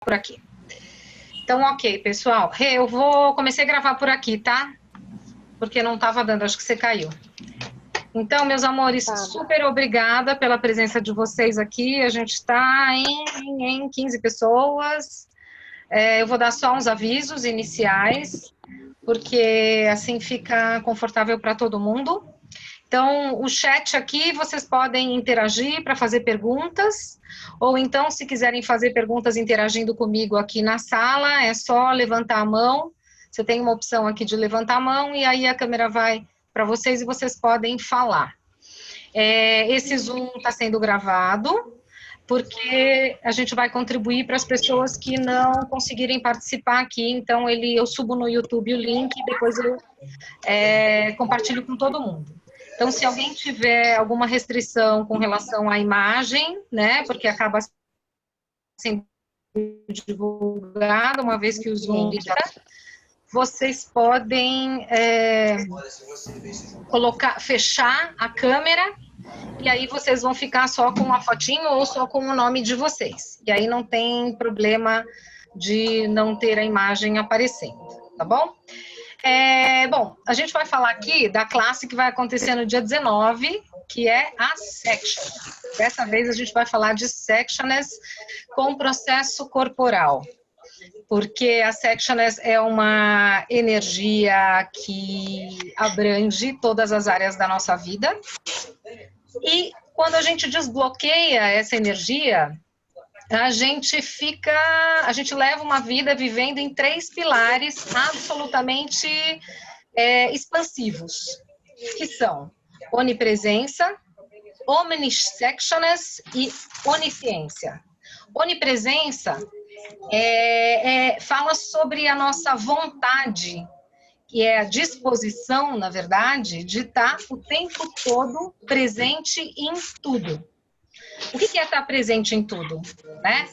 por aqui. Então, ok, pessoal. Eu comecei a gravar por aqui, tá? Porque não estava dando, acho que você caiu. Então, meus amores, super obrigada pela presença de vocês aqui. A gente está em 15 pessoas. Eu vou dar só uns avisos iniciais, porque assim fica confortável para todo mundo. Então, o chat aqui, vocês podem interagir para fazer perguntas, ou então, se quiserem fazer perguntas interagindo comigo aqui na sala, é só levantar a mão. Você tem uma opção aqui de levantar a mão, e aí a câmera vai para vocês e vocês podem falar. Esse Zoom está sendo gravado, porque a gente vai contribuir para as pessoas que não conseguirem participar aqui, então eu subo no YouTube o link e depois eu compartilho com todo mundo. Então, se alguém tiver alguma restrição com relação à imagem, né, porque acaba sendo divulgado uma vez que o Zoom vocês podem fechar a câmera e aí vocês vão ficar só com uma fotinho ou só com o nome de vocês. E aí não tem problema de não ter a imagem aparecendo, tá bom? Bom, a gente vai falar aqui da classe que vai acontecer no dia 19, que é a Section. Dessa vez a gente vai falar de Sectioners com processo corporal, porque a Sectioners é uma energia que abrange todas as áreas da nossa vida, e quando a gente desbloqueia essa energia, a gente leva uma vida vivendo em 3 pilares absolutamente expansivos, que são onipresença, omnisciência e onisciência. Onipresença fala sobre a nossa vontade, que é a disposição, na verdade, de estar o tempo todo presente em tudo. O que é estar presente em tudo, né?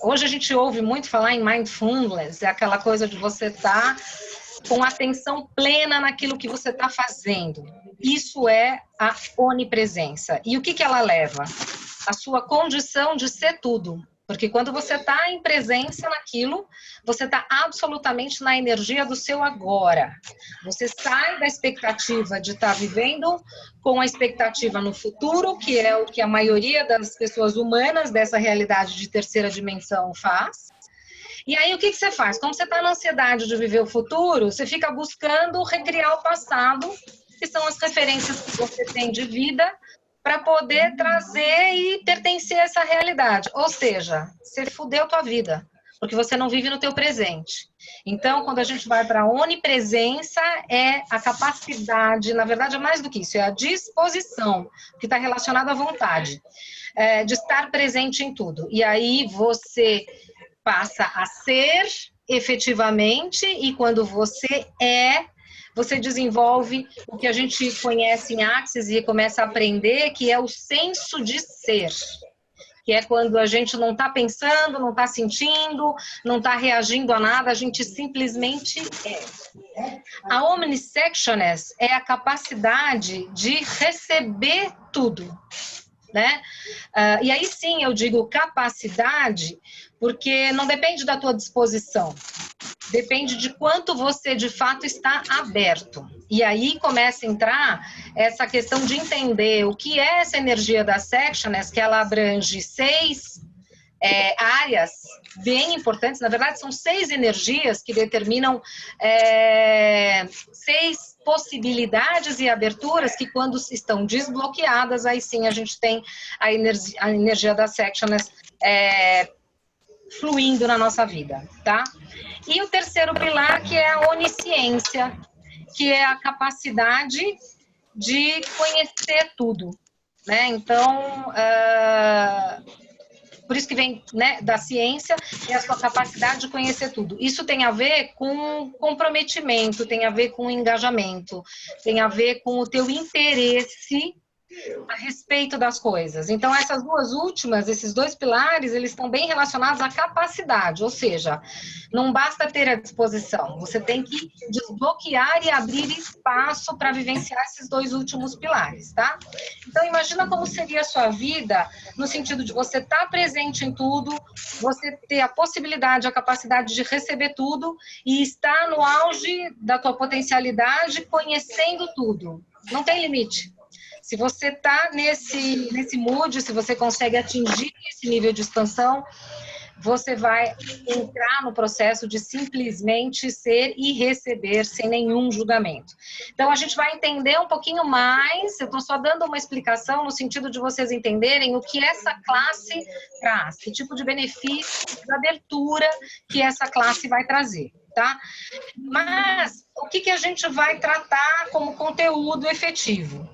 Hoje a gente ouve muito falar em mindfulness, é aquela coisa de você estar com atenção plena naquilo que você está fazendo. Isso é a onipresença. E o que ela leva? A sua condição de ser tudo. Porque quando você está em presença naquilo, você está absolutamente na energia do seu agora. Você sai da expectativa de estar vivendo com a expectativa no futuro, que é o que a maioria das pessoas humanas dessa realidade de terceira dimensão faz. E aí o que você faz? Como você está na ansiedade de viver o futuro, você fica buscando recriar o passado, que são as referências que você tem de vida, para poder trazer e pertencer a essa realidade. Ou seja, você fudeu tua vida, porque você não vive no teu presente. Então, quando a gente vai para a onipresença, é a capacidade, na verdade é mais do que isso, é a disposição, que está relacionada à vontade, de estar presente em tudo. E aí você passa a ser efetivamente, e quando você você desenvolve o que a gente conhece em Axis e começa a aprender, que é o senso de ser, que é quando a gente não está pensando, não está sentindo, não está reagindo a nada, a gente simplesmente é. A omnisciência é a capacidade de receber tudo, né? E aí sim eu digo capacidade, porque não depende da tua disposição, depende de quanto você de fato está aberto. E aí começa a entrar essa questão de entender o que é essa energia da Sectioners, que ela abrange 6 áreas bem importantes. Na verdade, são 6 energias que determinam 6 possibilidades e aberturas que, quando estão desbloqueadas, aí sim a gente tem a energia da Sectioners fluindo na nossa vida, tá? E o terceiro pilar, que é a onisciência, que é a capacidade de conhecer tudo, né? Então, por isso que vem, né, da ciência, é a sua capacidade de conhecer tudo. Isso tem a ver com comprometimento, tem a ver com engajamento, tem a ver com o teu interesse a respeito das coisas. Então, essas duas últimas, esses dois pilares, eles estão bem relacionados à capacidade, ou seja, não basta ter a disposição, você tem que desbloquear e abrir espaço para vivenciar esses dois últimos pilares, tá? Então, imagina como seria a sua vida, no sentido de você estar presente em tudo, você ter a possibilidade, a capacidade de receber tudo e estar no auge da tua potencialidade, conhecendo tudo. Não tem limite. Se você está nesse mood, se você consegue atingir esse nível de expansão, você vai entrar no processo de simplesmente ser e receber sem nenhum julgamento. Então, a gente vai entender um pouquinho mais, eu estou só dando uma explicação no sentido de vocês entenderem o que essa classe traz, que tipo de benefício, de abertura que essa classe vai trazer, tá? Mas, o que a gente vai tratar como conteúdo efetivo?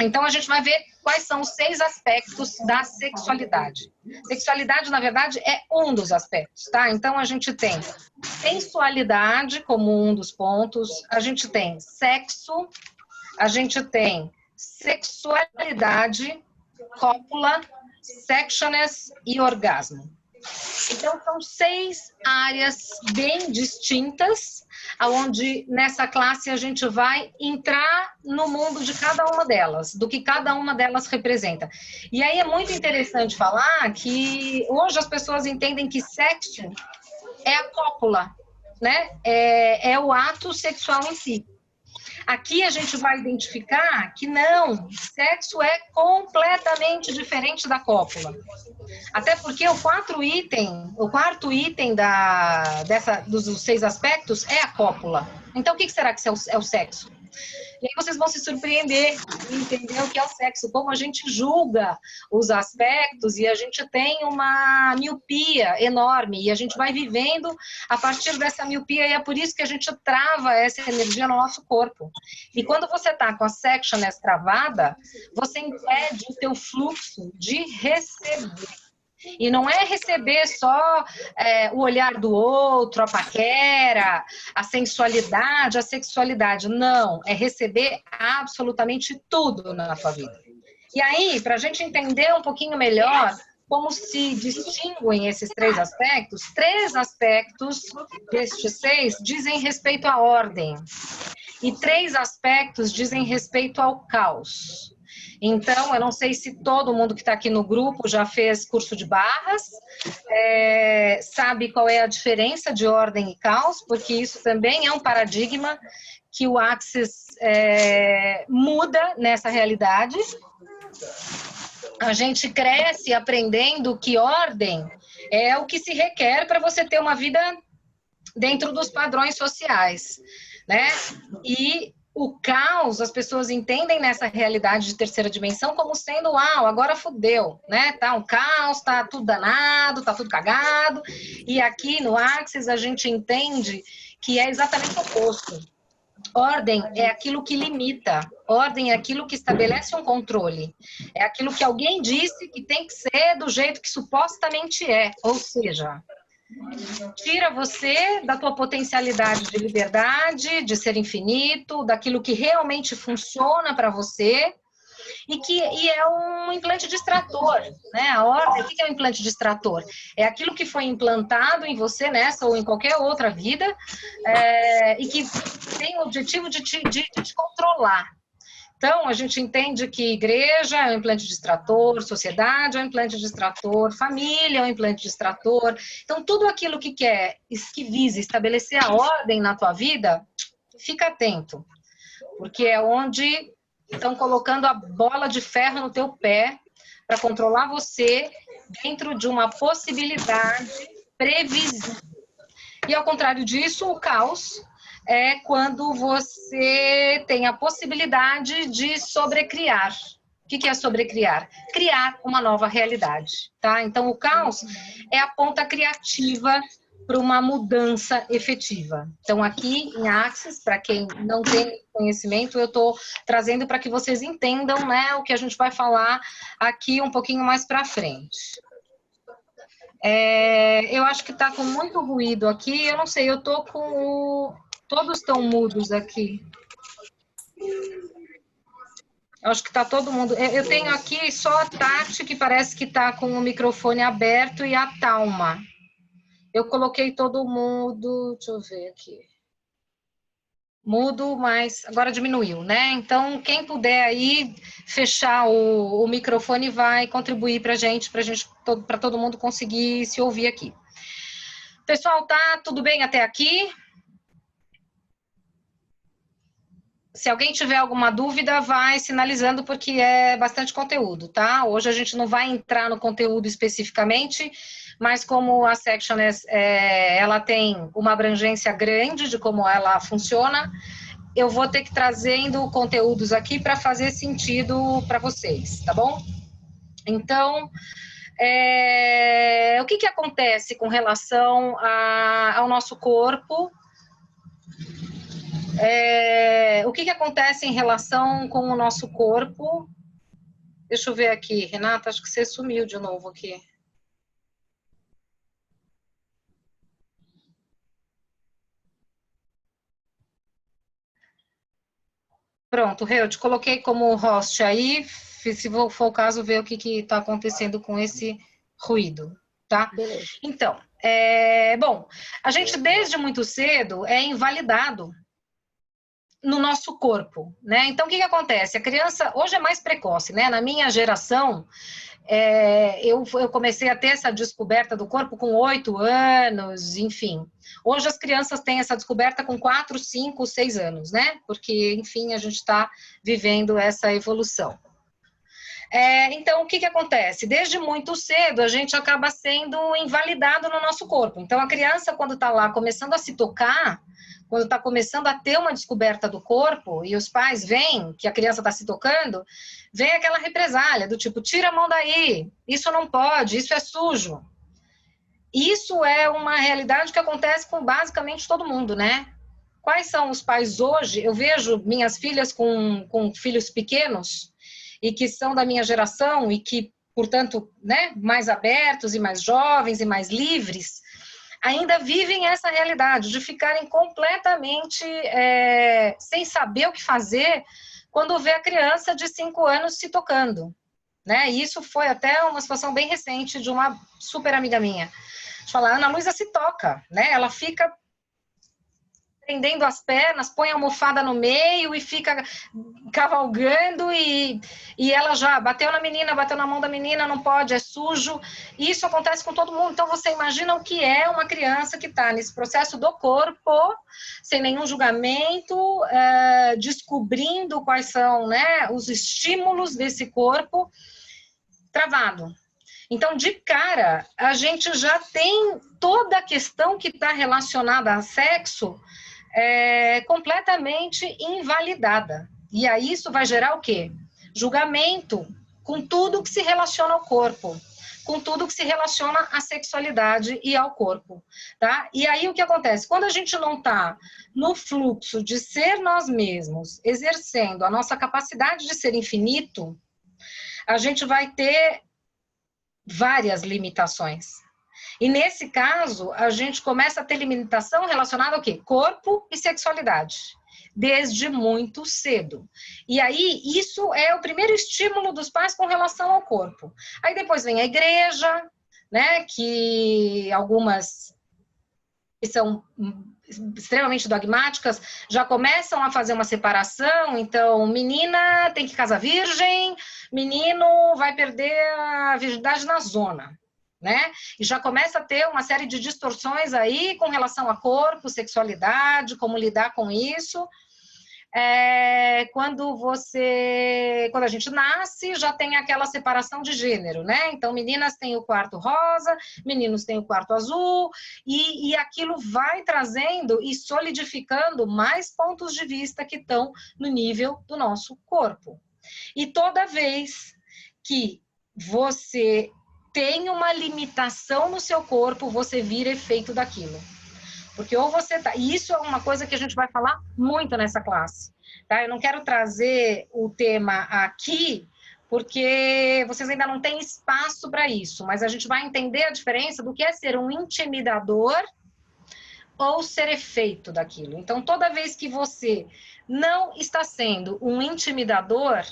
Então, a gente vai ver quais são os 6 aspectos da sexualidade. Sexualidade, na verdade, é um dos aspectos, tá? Então, a gente tem sensualidade como um dos pontos, a gente tem sexo, a gente tem sexualidade, cópula, sectioness e orgasmo. Então, são 6 áreas bem distintas, onde nessa classe a gente vai entrar no mundo de cada uma delas, do que cada uma delas representa. E aí é muito interessante falar que hoje as pessoas entendem que sexo é a cópula, né? É o ato sexual em si. Aqui a gente vai identificar que não, sexo é completamente diferente da cópula. Até porque o quarto item dos 6 aspectos é a cópula. Então, o que será que é o sexo? E aí vocês vão se surpreender e entender o que é o sexo, como a gente julga os aspectos e a gente tem uma miopia enorme e a gente vai vivendo a partir dessa miopia e é por isso que a gente trava essa energia no nosso corpo. E quando você está com a sectioness travada, você impede o teu fluxo de receber. E não é receber só o olhar do outro, a paquera, a sensualidade, a sexualidade. Não, é receber absolutamente tudo na tua vida. E aí, para a gente entender um pouquinho melhor como se distinguem esses 3 aspectos destes 6 dizem respeito à ordem. E 3 aspectos dizem respeito ao caos. Então, eu não sei se todo mundo que está aqui no grupo já fez curso de barras, sabe qual é a diferença de ordem e caos, porque isso também é um paradigma que o Axis muda nessa realidade. A gente cresce aprendendo que ordem é o que se requer para você ter uma vida dentro dos padrões sociais, né? E o caos, as pessoas entendem nessa realidade de terceira dimensão como sendo, uau, agora fudeu, né? Tá um caos, tá tudo danado, tá tudo cagado. E aqui no Axis a gente entende que é exatamente o oposto. Ordem é aquilo que limita, ordem é aquilo que estabelece um controle, é aquilo que alguém disse que tem que ser do jeito que supostamente é, ou seja, tira você da tua potencialidade de liberdade, de ser infinito, daquilo que realmente funciona para você e é um implante distrator, né? A ordem, o que é um implante distrator? É aquilo que foi implantado em você nessa ou em qualquer outra vida e que tem o objetivo de te controlar. Então, a gente entende que igreja é um implante distrator, sociedade é um implante distrator, família é um implante distrator. Então, tudo aquilo que visa estabelecer a ordem na tua vida, fica atento. Porque é onde estão colocando a bola de ferro no teu pé para controlar você dentro de uma possibilidade previsível. E, ao contrário disso, o caos é quando você tem a possibilidade de sobrecriar. O que é sobrecriar? Criar uma nova realidade, tá? Então, o caos é a ponta criativa para uma mudança efetiva. Então, aqui em Axis, para quem não tem conhecimento, eu estou trazendo para que vocês entendam, né, o que a gente vai falar aqui um pouquinho mais para frente. Eu acho que está com muito ruído aqui, eu não sei, eu estou com o... Todos estão mudos aqui. Acho que está todo mundo... Eu tenho aqui só a Tati, que parece que está com o microfone aberto, e a Talma. Eu coloquei todo mundo... Deixa eu ver aqui. Mudo, mas agora diminuiu, né? Então, quem puder aí fechar o microfone vai contribuir para para todo mundo conseguir se ouvir aqui. Pessoal, tá tudo bem até aqui? Se alguém tiver alguma dúvida, vai sinalizando, porque é bastante conteúdo, tá? Hoje a gente não vai entrar no conteúdo especificamente, mas como a section ela tem uma abrangência grande de como ela funciona, eu vou ter que trazendo conteúdos aqui para fazer sentido para vocês, tá bom? Então, o que acontece com relação ao nosso corpo? O que acontece em relação com o nosso corpo? Deixa eu ver aqui, Renata, acho que você sumiu de novo aqui. Pronto, Rê, eu te coloquei como host aí, se for o caso, ver o que está acontecendo com esse ruído, tá? Beleza. Então, bom, a gente desde muito cedo é invalidado no nosso corpo, né? Então, o que acontece? A criança hoje é mais precoce, né? Na minha geração, eu comecei a ter essa descoberta do corpo com 8 anos, enfim. Hoje as crianças têm essa descoberta com 4, 5, 6 anos, né? Porque, enfim, a gente está vivendo essa evolução. Então, o que acontece? Desde muito cedo, a gente acaba sendo invalidado no nosso corpo. Então, a criança, quando está lá começando a se tocar, quando está começando a ter uma descoberta do corpo, e os pais veem que a criança está se tocando, vem aquela represália do tipo, tira a mão daí, isso não pode, isso é sujo. Isso é uma realidade que acontece com basicamente todo mundo, né? Quais são os pais hoje? Eu vejo minhas filhas com filhos pequenos, e que são da minha geração, e que, portanto, né, mais abertos e mais jovens e mais livres, ainda vivem essa realidade de ficarem completamente sem saber o que fazer quando vê a criança de 5 anos se tocando, né? E isso foi até uma situação bem recente de uma super amiga minha. De falar, a Ana Luísa se toca, né? Ela fica prendendo as pernas, põe a almofada no meio e fica cavalgando e ela já bateu na menina, bateu na mão da menina, não pode, é sujo. E isso acontece com todo mundo. Então, você imagina o que é uma criança que está nesse processo do corpo, sem nenhum julgamento, descobrindo quais são, né, os estímulos desse corpo travado. Então, de cara, a gente já tem toda a questão que está relacionada a sexo completamente invalidada. E aí isso vai gerar o quê? Julgamento com tudo que se relaciona ao corpo, com tudo que se relaciona à sexualidade e ao corpo, tá? E aí o que acontece? Quando a gente não está no fluxo de ser nós mesmos, exercendo a nossa capacidade de ser infinito, a gente vai ter várias limitações. E nesse caso, a gente começa a ter limitação relacionada ao quê? Corpo e sexualidade, desde muito cedo. E aí, isso é o primeiro estímulo dos pais com relação ao corpo. Aí depois vem a igreja, né, que algumas que são extremamente dogmáticas, já começam a fazer uma separação, então menina tem que casar virgem, menino vai perder a virgindade na zona, né? E já começa a ter uma série de distorções aí com relação a corpo, sexualidade, como lidar com isso. Quando a gente nasce, já tem aquela separação de gênero, né? Então, meninas têm o quarto rosa, meninos têm o quarto azul, e aquilo vai trazendo e solidificando mais pontos de vista que estão no nível do nosso corpo. E toda vez que você tem uma limitação no seu corpo, você vira efeito daquilo. Porque ou você tá... E isso é uma coisa que a gente vai falar muito nessa classe, tá? Eu não quero trazer o tema aqui, porque vocês ainda não têm espaço para isso, mas a gente vai entender a diferença do que é ser um intimidador ou ser efeito daquilo. Então, toda vez que você não está sendo um intimidador,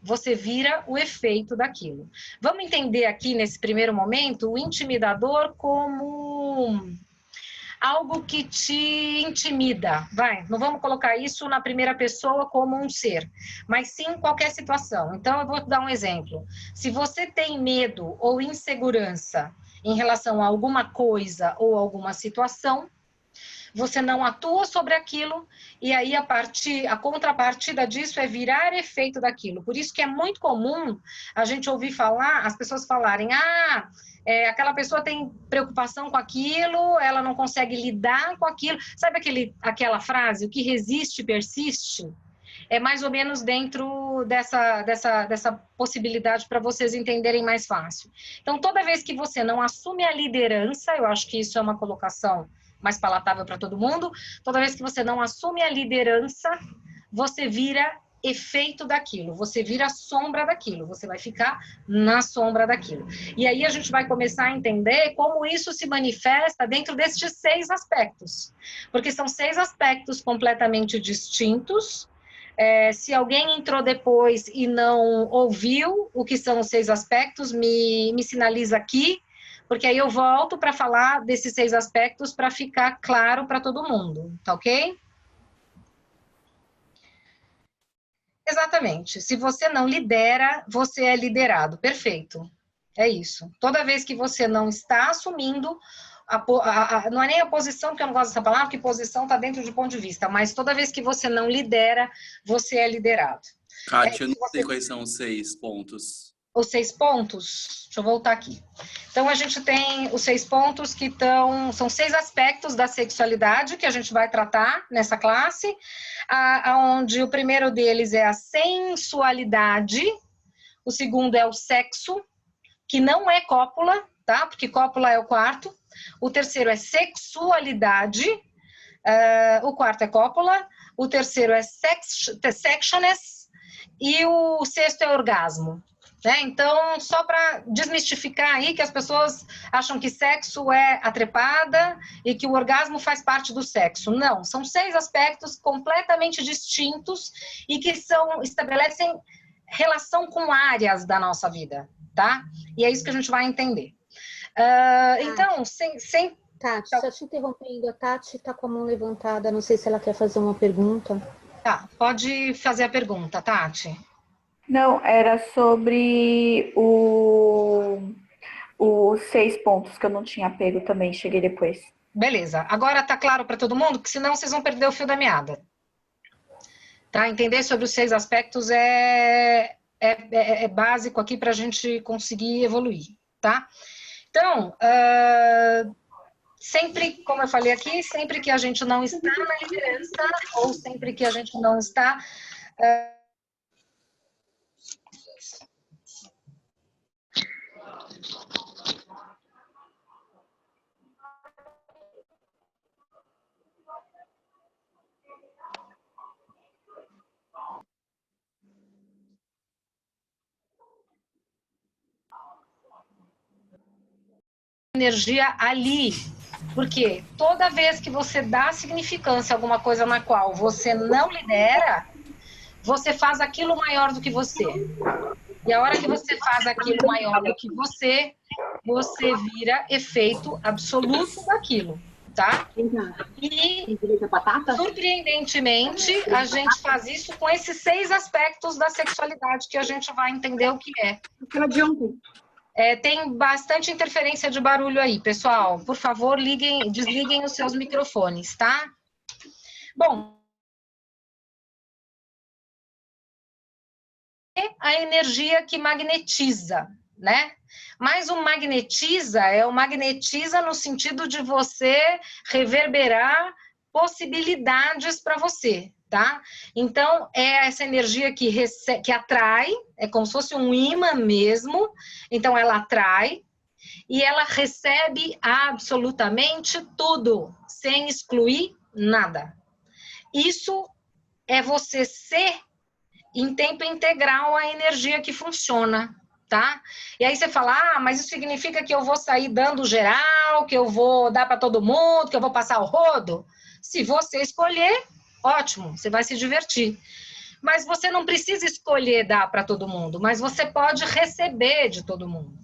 você vira o efeito daquilo. Vamos entender aqui, nesse primeiro momento, o intimidador como algo que te intimida, não vamos colocar isso na primeira pessoa como um ser, mas sim em qualquer situação. Então, eu vou te dar um exemplo. Se você tem medo ou insegurança em relação a alguma coisa ou alguma situação, você não atua sobre aquilo, e aí a contrapartida disso é virar efeito daquilo. Por isso que é muito comum a gente ouvir falar, as pessoas falarem, aquela pessoa tem preocupação com aquilo, ela não consegue lidar com aquilo. Sabe aquela frase, o que resiste, persiste? É mais ou menos dentro dessa possibilidade para vocês entenderem mais fácil. Então, toda vez que você não assume a liderança, eu acho que isso é uma colocação mais palatável para todo mundo, toda vez que você não assume a liderança, você vira efeito daquilo, você vira sombra daquilo, você vai ficar na sombra daquilo. E aí a gente vai começar a entender como isso se manifesta dentro destes 6 aspectos, porque são 6 aspectos completamente distintos. Se alguém entrou depois e não ouviu o que são os 6 aspectos, me sinaliza aqui, porque aí eu volto para falar desses 6 aspectos para ficar claro para todo mundo, tá ok? Exatamente. Se você não lidera, você é liderado. Perfeito. É isso. Toda vez que você não está assumindo, não é nem a posição, porque eu não gosto dessa palavra, porque posição está dentro de ponto de vista, mas toda vez que você não lidera, você é liderado. Kátia, eu não sei quais são os 6 pontos. Os 6 pontos, deixa eu voltar aqui. Então, a gente tem os 6 pontos que são 6 aspectos da sexualidade que a gente vai tratar nessa classe, onde o primeiro deles é a sensualidade, o segundo é o sexo, que não é cópula, tá? Porque cópula é o quarto. O terceiro é sexualidade, o quarto é cópula, o terceiro é sexualness e o sexto é orgasmo. Então, só para desmistificar aí que as pessoas acham que sexo é a trepada e que o orgasmo faz parte do sexo. Não, são 6 aspectos completamente distintos e que estabelecem relação com áreas da nossa vida, tá? E é isso que a gente vai entender. Então, Tati, só te interrompendo, a Tati está com a mão levantada, não sei se ela quer fazer uma pergunta. Tá, pode fazer a pergunta, Tati. Não, era sobre os 6 pontos que eu não tinha pego também, cheguei depois. Beleza, agora tá claro para todo mundo? Que senão vocês vão perder o fio da meada. Tá? Entender sobre os 6 aspectos é básico aqui para a gente conseguir evoluir, tá? Então, sempre, como eu falei aqui, sempre que a gente não está na liderança, ou sempre que a gente não está... energia ali, porque toda vez que você dá significância a alguma coisa na qual você não lidera, você faz aquilo maior do que você. E a hora que você faz aquilo maior do que você vira efeito absoluto daquilo, tá? E, surpreendentemente, a gente faz isso com esses 6 aspectos da sexualidade que a gente vai entender o que é. Tem bastante interferência de barulho aí, pessoal. Por favor, desliguem os seus microfones, tá? Bom, a energia que magnetiza, né? Mas o magnetiza no sentido de você reverberar possibilidades para você, tá? Então, é essa energia que atrai, é como se fosse um imã mesmo, então ela atrai e ela recebe absolutamente tudo, sem excluir nada. Isso é você ser em tempo integral a energia que funciona, tá? E aí você fala, mas isso significa que eu vou sair dando geral, que eu vou dar para todo mundo, que eu vou passar o rodo? Se você escolher, ótimo, você vai se divertir. Mas você não precisa escolher dar para todo mundo, mas você pode receber de todo mundo.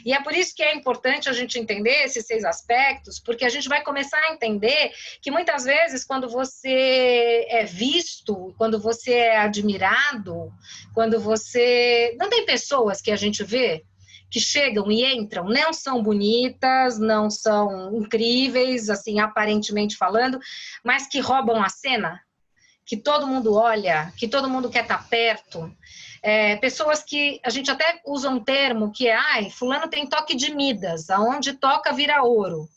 E é por isso que é importante a gente entender esses 6 aspectos, porque a gente vai começar a entender que muitas vezes quando você é visto, quando você é admirado, quando você... Não tem pessoas que a gente vê que chegam e entram, não são bonitas, não são incríveis, assim, aparentemente falando, mas que roubam a cena, que todo mundo olha, que todo mundo quer estar perto. Pessoas que a gente até usa um termo que é, ai, fulano tem toque de Midas, aonde toca vira ouro.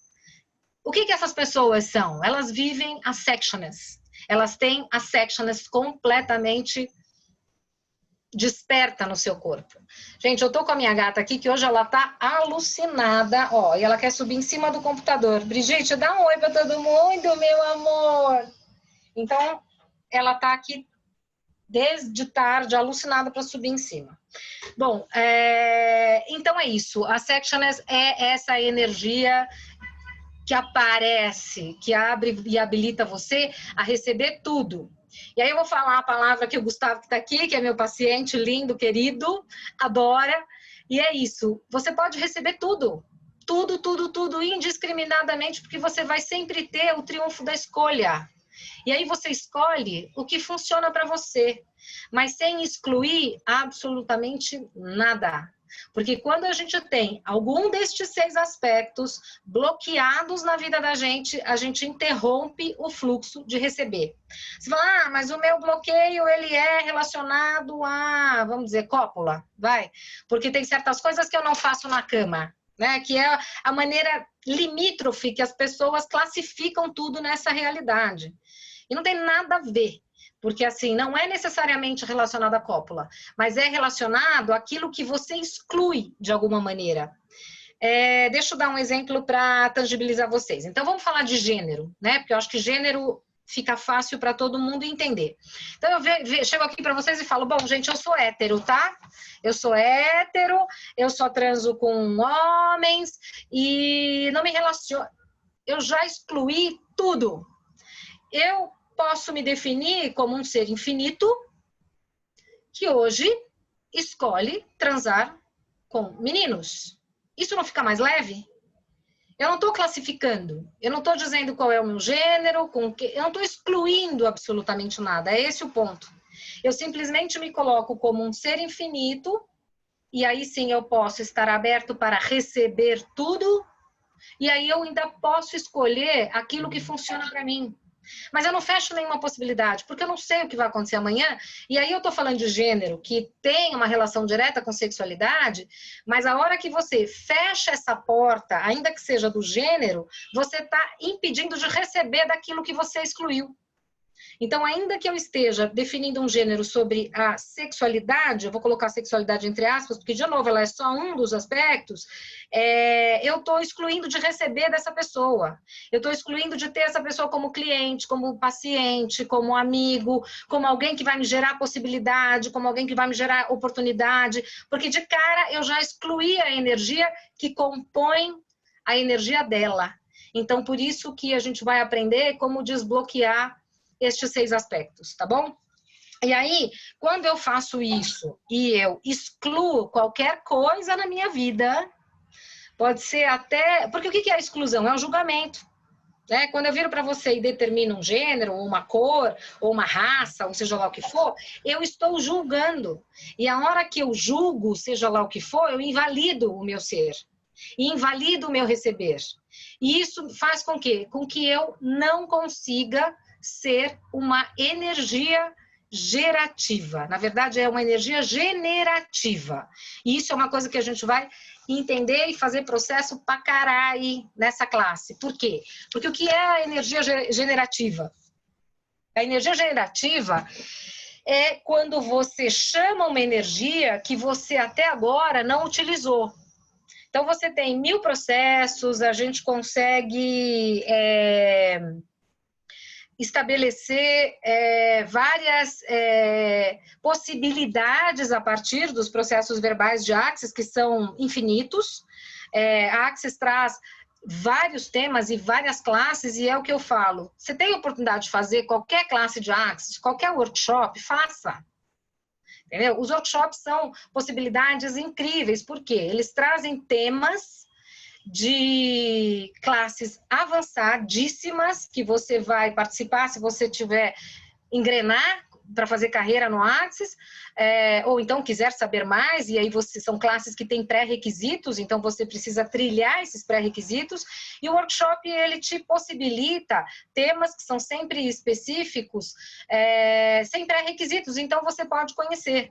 O que essas pessoas são? Elas vivem a sectionist. Elas têm a sectionist completamente desperta no seu corpo. Gente, eu tô com a minha gata aqui, que hoje ela tá alucinada, ó, e ela quer subir em cima do computador. Brigitte, dá um oi pra todo mundo, meu amor. Então, ela tá aqui desde tarde, alucinada para subir em cima. Bom, então é isso. A sectionist é essa energia que aparece, que abre e habilita você a receber tudo. E aí eu vou falar a palavra que o Gustavo que está aqui, que é meu paciente lindo, querido, adora. E é isso. Você pode receber tudo. Tudo, tudo, tudo, indiscriminadamente, porque você vai sempre ter o triunfo da escolha. E aí você escolhe o que funciona para você, mas sem excluir absolutamente nada. Porque quando a gente tem algum destes 6 aspectos bloqueados na vida da gente, a gente interrompe o fluxo de receber. Você fala, mas o meu bloqueio, ele é relacionado a, vamos dizer, cópula, vai? Porque tem certas coisas que eu não faço na cama, né? Que é a maneira limítrofe que as pessoas classificam tudo nessa realidade. E não tem nada a ver, porque assim, não é necessariamente relacionado à cópula, mas é relacionado àquilo que você exclui de alguma maneira. Deixa eu dar um exemplo para tangibilizar vocês. Então, vamos falar de gênero, né? Porque eu acho que gênero fica fácil para todo mundo entender. Então, eu chego aqui para vocês e falo, bom, gente, eu sou hétero, tá? Eu sou hétero, eu só transo com homens e não me relaciono. Eu já excluí tudo. Eu posso me definir como um ser infinito que hoje escolhe transar com meninos. Isso não fica mais leve? Eu não estou classificando, eu não estou dizendo qual é o meu gênero, eu não estou excluindo absolutamente nada, é esse o ponto. Eu simplesmente me coloco como um ser infinito e aí sim eu posso estar aberto para receber tudo e aí eu ainda posso escolher aquilo que funciona para mim. Mas eu não fecho nenhuma possibilidade, porque eu não sei o que vai acontecer amanhã. E aí eu estou falando de gênero, que tem uma relação direta com sexualidade, mas a hora que você fecha essa porta, ainda que seja do gênero, você está impedindo de receber daquilo que você excluiu. Então, ainda que eu esteja definindo um gênero sobre a sexualidade, eu vou colocar a sexualidade entre aspas, porque, de novo, ela é só um dos aspectos, eu estou excluindo de receber dessa pessoa. Eu estou excluindo de ter essa pessoa como cliente, como paciente, como amigo, como alguém que vai me gerar possibilidade, como alguém que vai me gerar oportunidade, porque, de cara, eu já excluí a energia que compõe a energia dela. Então, por isso que a gente vai aprender como desbloquear estes 6 aspectos, tá bom? E aí, quando eu faço isso e eu excluo qualquer coisa na minha vida, pode ser até... Porque o que é a exclusão? É um julgamento. Né? Quando eu viro para você e determino um gênero, ou uma cor, ou uma raça, ou seja lá o que for, eu estou julgando. E a hora que eu julgo, seja lá o que for, eu invalido o meu ser. E invalido o meu receber. E isso faz com que eu não consiga ser uma energia gerativa. Na verdade, é uma energia generativa. E isso é uma coisa que a gente vai entender e fazer processo pra caralho nessa classe. Por quê? Porque o que é a energia generativa? A energia generativa é quando você chama uma energia que você até agora não utilizou. Então, você tem 1000 processos, a gente consegue... estabelecer várias possibilidades a partir dos processos verbais de Axis, que são infinitos. A Axis traz vários temas e várias classes, e é o que eu falo. Você tem a oportunidade de fazer qualquer classe de Axis, qualquer workshop, faça. Entendeu? Os workshops são possibilidades incríveis, porque eles trazem temas de classes avançadíssimas que você vai participar se você tiver engrenar para fazer carreira no Axis, ou então quiser saber mais, e aí são classes que têm pré-requisitos, então você precisa trilhar esses pré-requisitos, e o workshop ele te possibilita temas que são sempre específicos, sem pré-requisitos, então você pode conhecer.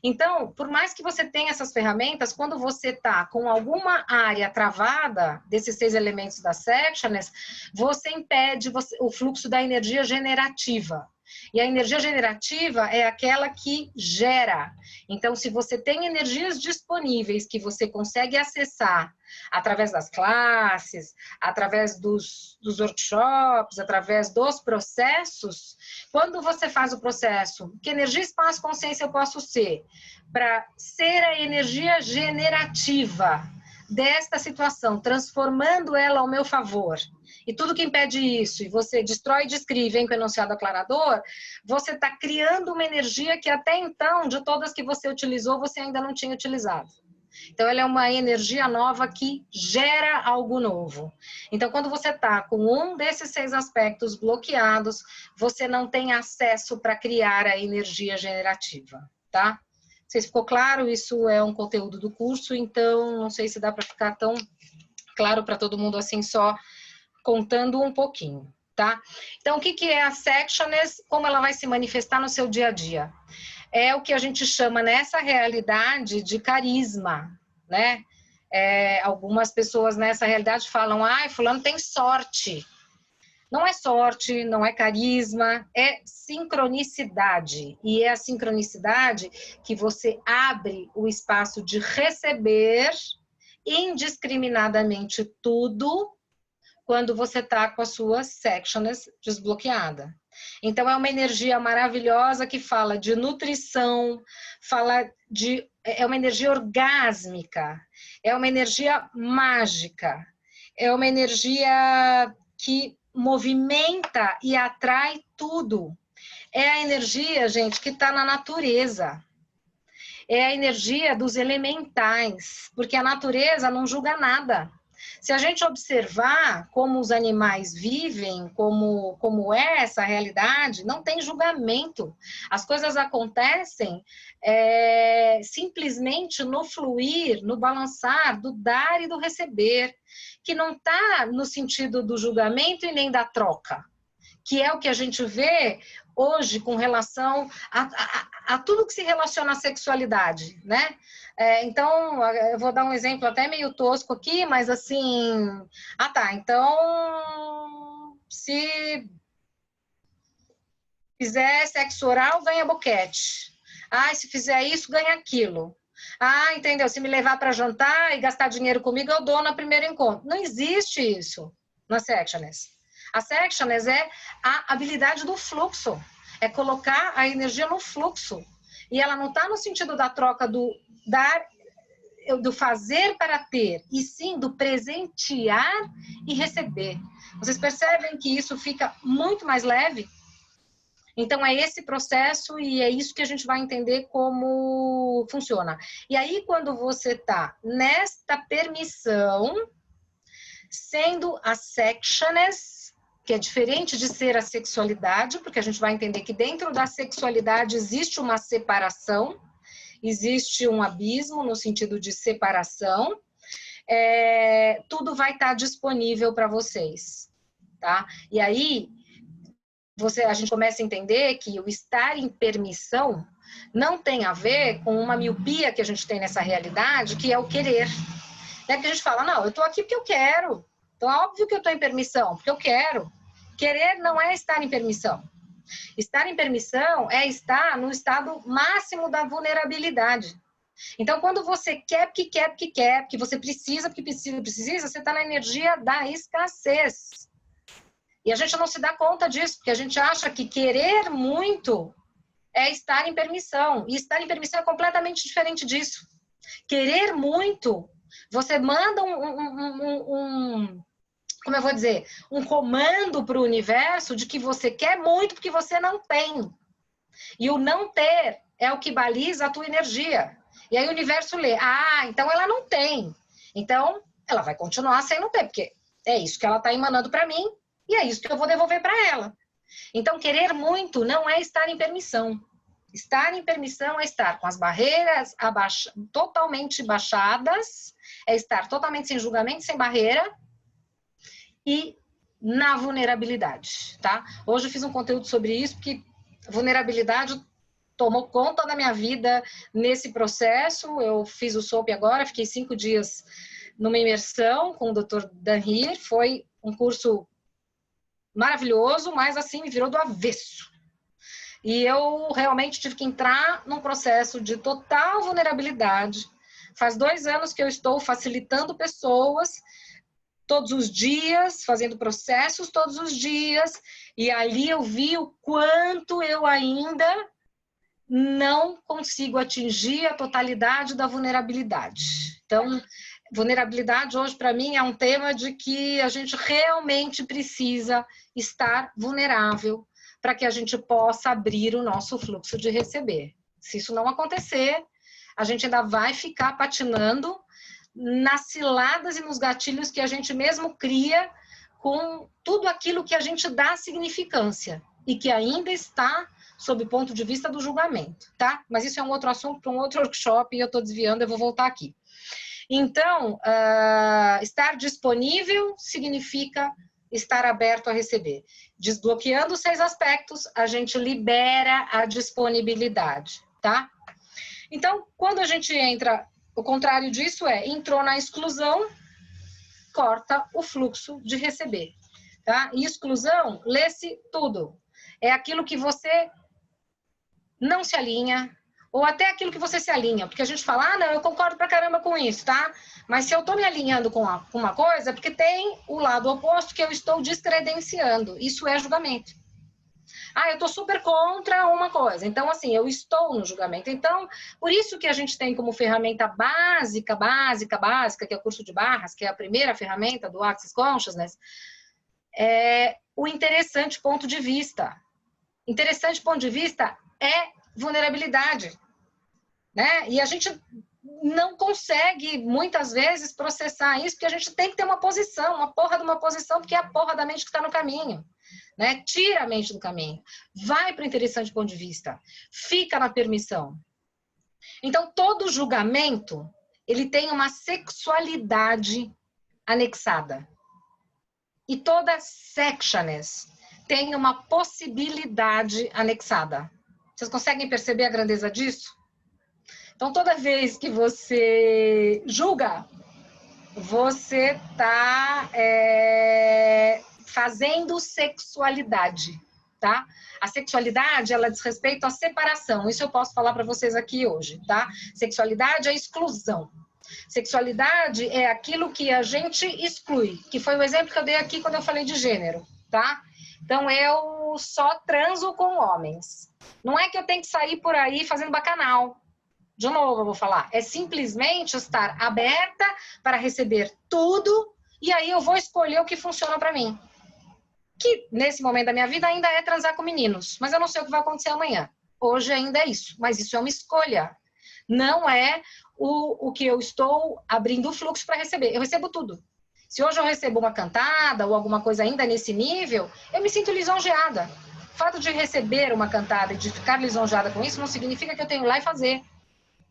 Então, por mais que você tenha essas ferramentas, quando você está com alguma área travada desses 6 elementos da Sectioners, você impede o fluxo da energia generativa. E a energia generativa é aquela que gera. Então, se você tem energias disponíveis que você consegue acessar através das classes, através dos workshops, através dos processos, quando você faz o processo, que energia, espaço, consciência eu posso ser? Para ser a energia generativa desta situação, transformando ela ao meu favor. E tudo que impede isso, e você destrói, descreve, vem com o enunciado aclarador, você está criando uma energia que até então, de todas que você utilizou, você ainda não tinha utilizado. Então, ela é uma energia nova que gera algo novo. Então, quando você está com um desses 6 aspectos bloqueados, você não tem acesso para criar a energia generativa, tá? Não sei se ficou claro, isso é um conteúdo do curso, então não sei se dá para ficar tão claro para todo mundo assim, só contando um pouquinho, tá? Então, o que é a Sectioners? Como ela vai se manifestar no seu dia a dia? É o que a gente chama nessa realidade de carisma, né? Algumas pessoas nessa realidade falam, fulano tem sorte. Não é sorte, não é carisma, é sincronicidade. E é a sincronicidade que você abre o espaço de receber indiscriminadamente tudo quando você está com as suas sectioners desbloqueada. Então, é uma energia maravilhosa que fala de nutrição, é uma energia orgásmica, é uma energia mágica, é uma energia que movimenta e atrai tudo. É a energia, gente, que está na natureza. É a energia dos elementais, porque a natureza não julga nada. Se a gente observar como os animais vivem, como é essa realidade, não tem julgamento. As coisas acontecem simplesmente no fluir, no balançar, do dar e do receber, que não está no sentido do julgamento e nem da troca, que é o que a gente vê hoje com relação a tudo que se relaciona à sexualidade, né? Então, eu vou dar um exemplo até meio tosco aqui, mas assim... então, se fizer sexo oral, ganha boquete. Se fizer isso, ganha aquilo. Entendeu? Se me levar para jantar e gastar dinheiro comigo, eu dou no primeiro encontro. Não existe isso na Sectioners. A Sectioners é a habilidade do fluxo. É colocar a energia no fluxo. E ela não está no sentido da troca do dar, do fazer para ter, e sim do presentear e receber. Vocês percebem que isso fica muito mais leve? Então, é esse processo e é isso que a gente vai entender como funciona. E aí, quando você está nesta permissão, sendo a Sectioners, que é diferente de ser a sexualidade, porque a gente vai entender que dentro da sexualidade existe uma separação, existe um abismo no sentido de separação, tudo vai estar disponível para vocês, tá? E aí, a gente começa a entender que o estar em permissão não tem a ver com uma miopia que a gente tem nessa realidade, que é o querer. É que a gente fala, não, eu estou aqui porque eu quero. Então, é óbvio que eu estou em permissão, porque eu quero. Querer não é estar em permissão. Estar em permissão é estar no estado máximo da vulnerabilidade. Então, quando você quer, porque você precisa, você está na energia da escassez. E a gente não se dá conta disso, porque a gente acha que querer muito é estar em permissão. E estar em permissão é completamente diferente disso. Querer muito Você manda como eu vou dizer, um comando para o universo de que você quer muito porque você não tem. E o não ter é o que baliza a tua energia. E aí o universo lê, então ela não tem. Então, ela vai continuar sem não ter, porque é isso que ela está emanando para mim e é isso que eu vou devolver para ela. Então, querer muito não é estar em permissão. Estar em permissão é estar com as barreiras totalmente baixadas, é estar totalmente sem julgamento, sem barreira e na vulnerabilidade, tá? Hoje eu fiz um conteúdo sobre isso, porque vulnerabilidade tomou conta da minha vida nesse processo. Eu fiz o SOAP agora, fiquei 5 dias numa imersão com o Dr. Dan Heer, foi um curso maravilhoso, mas assim, me virou do avesso. E eu realmente tive que entrar num processo de total vulnerabilidade. Faz 2 anos que eu estou facilitando pessoas todos os dias, fazendo processos todos os dias, e ali eu vi o quanto eu ainda não consigo atingir a totalidade da vulnerabilidade. Então, vulnerabilidade hoje para mim é um tema de que a gente realmente precisa estar vulnerável para que a gente possa abrir o nosso fluxo de receber. Se isso não acontecer, a gente ainda vai ficar patinando nas ciladas e nos gatilhos que a gente mesmo cria com tudo aquilo que a gente dá significância e que ainda está sob o ponto de vista do julgamento, tá? Mas isso é um outro assunto para um outro workshop e eu estou desviando, eu vou voltar aqui. Então, estar disponível significa estar aberto a receber. Desbloqueando os 6 aspectos, a gente libera a disponibilidade, tá? Então, quando a gente entra, o contrário disso entrou na exclusão, corta o fluxo de receber, tá? E exclusão, lê-se tudo. É aquilo que você não se alinha, ou até aquilo que você se alinha, porque a gente fala, não, eu concordo pra caramba com isso, tá? Mas se eu tô me alinhando com uma coisa, é porque tem o lado oposto que eu estou descredenciando. Isso é julgamento. Eu tô super contra uma coisa. Então, assim, eu estou no julgamento. Então, por isso que a gente tem como ferramenta básica, que é o curso de barras, que é a primeira ferramenta do Access Consciousness, é o interessante ponto de vista. Interessante ponto de vista é vulnerabilidade, né? E a gente não consegue, muitas vezes, processar isso, porque a gente tem que ter uma posição, uma porra de uma posição, porque é a porra da mente que está no caminho, né? Tira a mente do caminho, vai para o interessante ponto de vista, fica na permissão. Então, todo julgamento, ele tem uma sexualidade anexada. E toda sectioness tem uma possibilidade anexada. Vocês conseguem perceber a grandeza disso? Então, toda vez que você julga, você está fazendo sexualidade, tá? A sexualidade, ela diz respeito à separação. Isso eu posso falar para vocês aqui hoje, tá? Sexualidade é exclusão. Sexualidade é aquilo que a gente exclui, que foi o exemplo que eu dei aqui quando eu falei de gênero, tá? Então, eu só transo com homens. Não é que eu tenho que sair por aí fazendo bacanal. De novo, eu vou falar. É simplesmente estar aberta para receber tudo e aí eu vou escolher o que funciona para mim. Que, nesse momento da minha vida, ainda é transar com meninos. Mas eu não sei o que vai acontecer amanhã. Hoje ainda é isso. Mas isso é uma escolha. Não é o que eu estou abrindo o fluxo para receber. Eu recebo tudo. Se hoje eu recebo uma cantada ou alguma coisa ainda nesse nível, eu me sinto lisonjeada. O fato de receber uma cantada e de ficar lisonjeada com isso não significa que eu tenho que ir lá e fazer.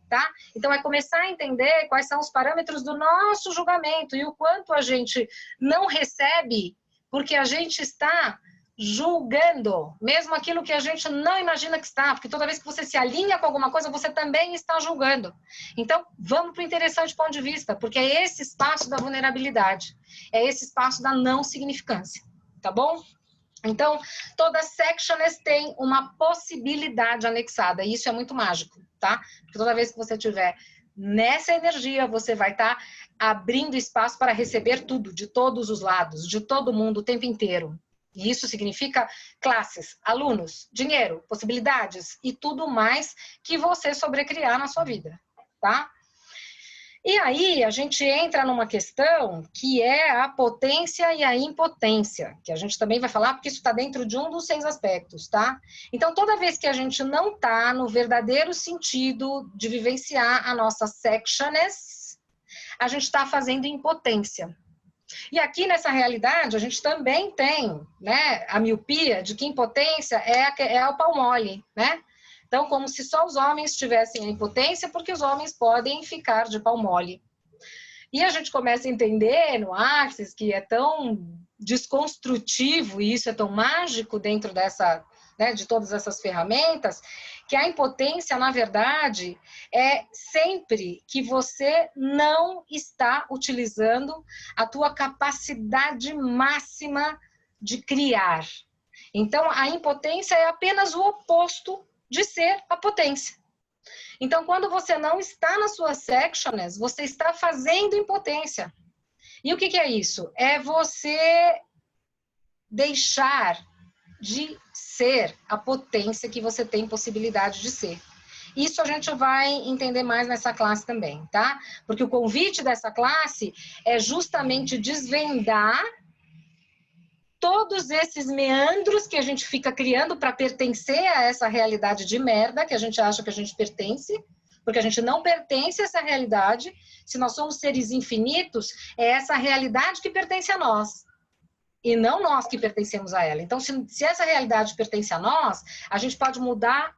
Tá? Então, é começar a entender quais são os parâmetros do nosso julgamento e o quanto a gente não recebe porque a gente está julgando, mesmo aquilo que a gente não imagina que está, porque toda vez que você se alinha com alguma coisa, você também está julgando. Então, vamos para o interessante ponto de vista, porque é esse espaço da vulnerabilidade, é esse espaço da não significância, tá bom? Então, toda sectioners tem uma possibilidade anexada, e isso é muito mágico, tá? Porque toda vez que você estiver nessa energia, você vai estar abrindo espaço para receber tudo, de todos os lados, de todo mundo, o tempo inteiro. E isso significa classes, alunos, dinheiro, possibilidades e tudo mais que você sobrecriar na sua vida, tá? E aí a gente entra numa questão que é a potência e a impotência, que a gente também vai falar, porque isso está dentro de um dos 6 aspectos, tá? Então, toda vez que a gente não está no verdadeiro sentido de vivenciar a nossa sexualness, a gente está fazendo impotência. E aqui nessa realidade, a gente também tem, né, a miopia de que impotência é o pau mole, né? Então, como se só os homens tivessem a impotência, porque os homens podem ficar de pau mole. E a gente começa a entender no Axis, que é tão desconstrutivo e isso é tão mágico dentro dessa, né, de todas essas ferramentas, que a impotência, na verdade, é sempre que você não está utilizando a tua capacidade máxima de criar. Então, a impotência é apenas o oposto de ser a potência. Então, quando você não está na sua sexualness, você está fazendo impotência. E o que é isso? É você deixar de ser a potência que você tem possibilidade de ser. Isso a gente vai entender mais nessa classe também, tá? Porque o convite dessa classe é justamente desvendar todos esses meandros que a gente fica criando para pertencer a essa realidade de merda que a gente acha que a gente pertence, porque a gente não pertence a essa realidade. Se nós somos seres infinitos, é essa realidade que pertence a nós, e não nós que pertencemos a ela. Então, se essa realidade pertence a nós, a gente pode mudar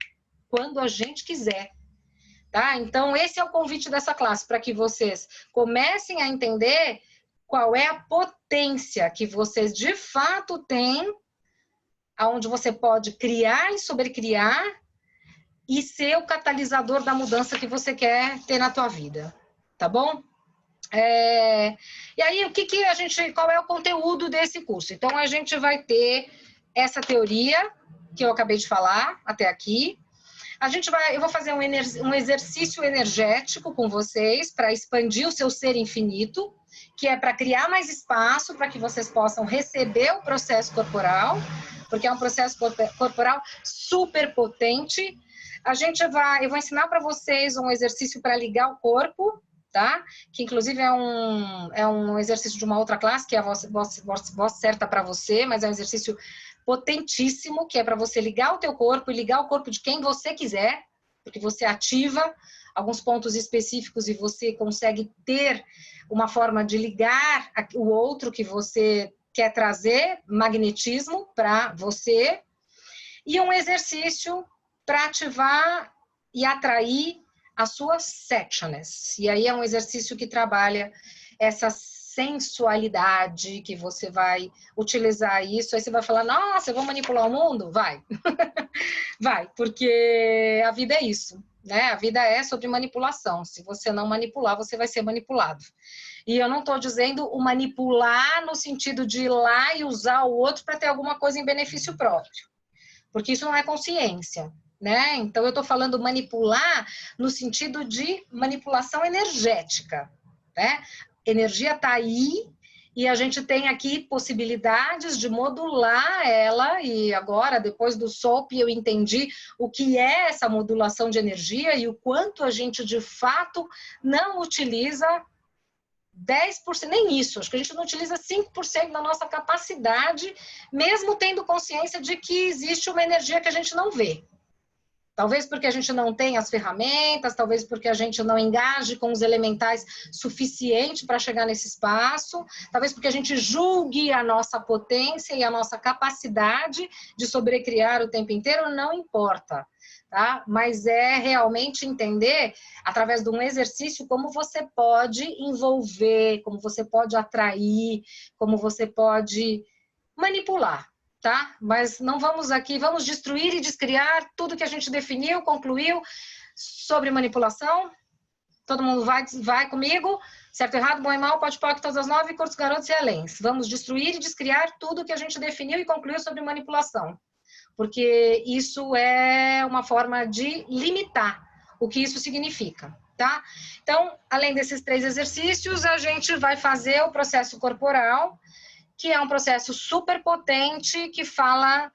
quando a gente quiser. Tá? Então, esse é o convite dessa classe, para que vocês comecem a entender qual é a potência que vocês de fato têm, aonde você pode criar e sobrecriar e ser o catalisador da mudança que você quer ter na tua vida, tá bom? E aí, qual é o conteúdo desse curso? Então, a gente vai ter essa teoria que eu acabei de falar até aqui. Eu vou fazer um exercício energético com vocês para expandir o seu ser infinito, que é para criar mais espaço para que vocês possam receber o processo corporal, porque é um processo corporal super potente. Eu vou ensinar para vocês um exercício para ligar o corpo, tá? Que inclusive é um exercício de uma outra classe, que é a voz certa para você, mas é um exercício potentíssimo, que é para você ligar o teu corpo e ligar o corpo de quem você quiser, porque você ativa alguns pontos específicos e você consegue ter uma forma de ligar o outro que você quer trazer, magnetismo para você, e um exercício para ativar e atrair a sua sexualness. E aí é um exercício que trabalha essa sensualidade, que você vai utilizar isso, aí você vai falar, nossa, eu vou manipular o mundo? Vai. Vai, porque a vida é isso, né? A vida é sobre manipulação. Se você não manipular, você vai ser manipulado. E eu não estou dizendo o manipular no sentido de ir lá e usar o outro para ter alguma coisa em benefício próprio, porque isso não é consciência, né? Então, eu estou falando manipular no sentido de manipulação energética, né? Energia está aí e a gente tem aqui possibilidades de modular ela, e agora, depois do SOP, eu entendi o que é essa modulação de energia e o quanto a gente, de fato, não utiliza 10%, nem isso, acho que a gente não utiliza 5% da nossa capacidade, mesmo tendo consciência de que existe uma energia que a gente não vê. Talvez porque a gente não tem as ferramentas, talvez porque a gente não engaje com os elementais suficiente para chegar nesse espaço, talvez porque a gente julgue a nossa potência e a nossa capacidade de sobrecriar o tempo inteiro, não importa, tá? Mas é realmente entender, através de um exercício, como você pode envolver, como você pode atrair, como você pode manipular. Tá? Mas não vamos aqui, vamos destruir e descriar tudo que a gente definiu, concluiu sobre manipulação. Todo mundo vai comigo? Certo, errado, bom e mal, pode, todas as 9, curtos, garotos e aléns. Vamos destruir e descriar tudo que a gente definiu e concluiu sobre manipulação. Porque isso é uma forma de limitar o que isso significa, tá? Então, além desses 3 exercícios, a gente vai fazer o processo corporal, que é um processo super potente, que fala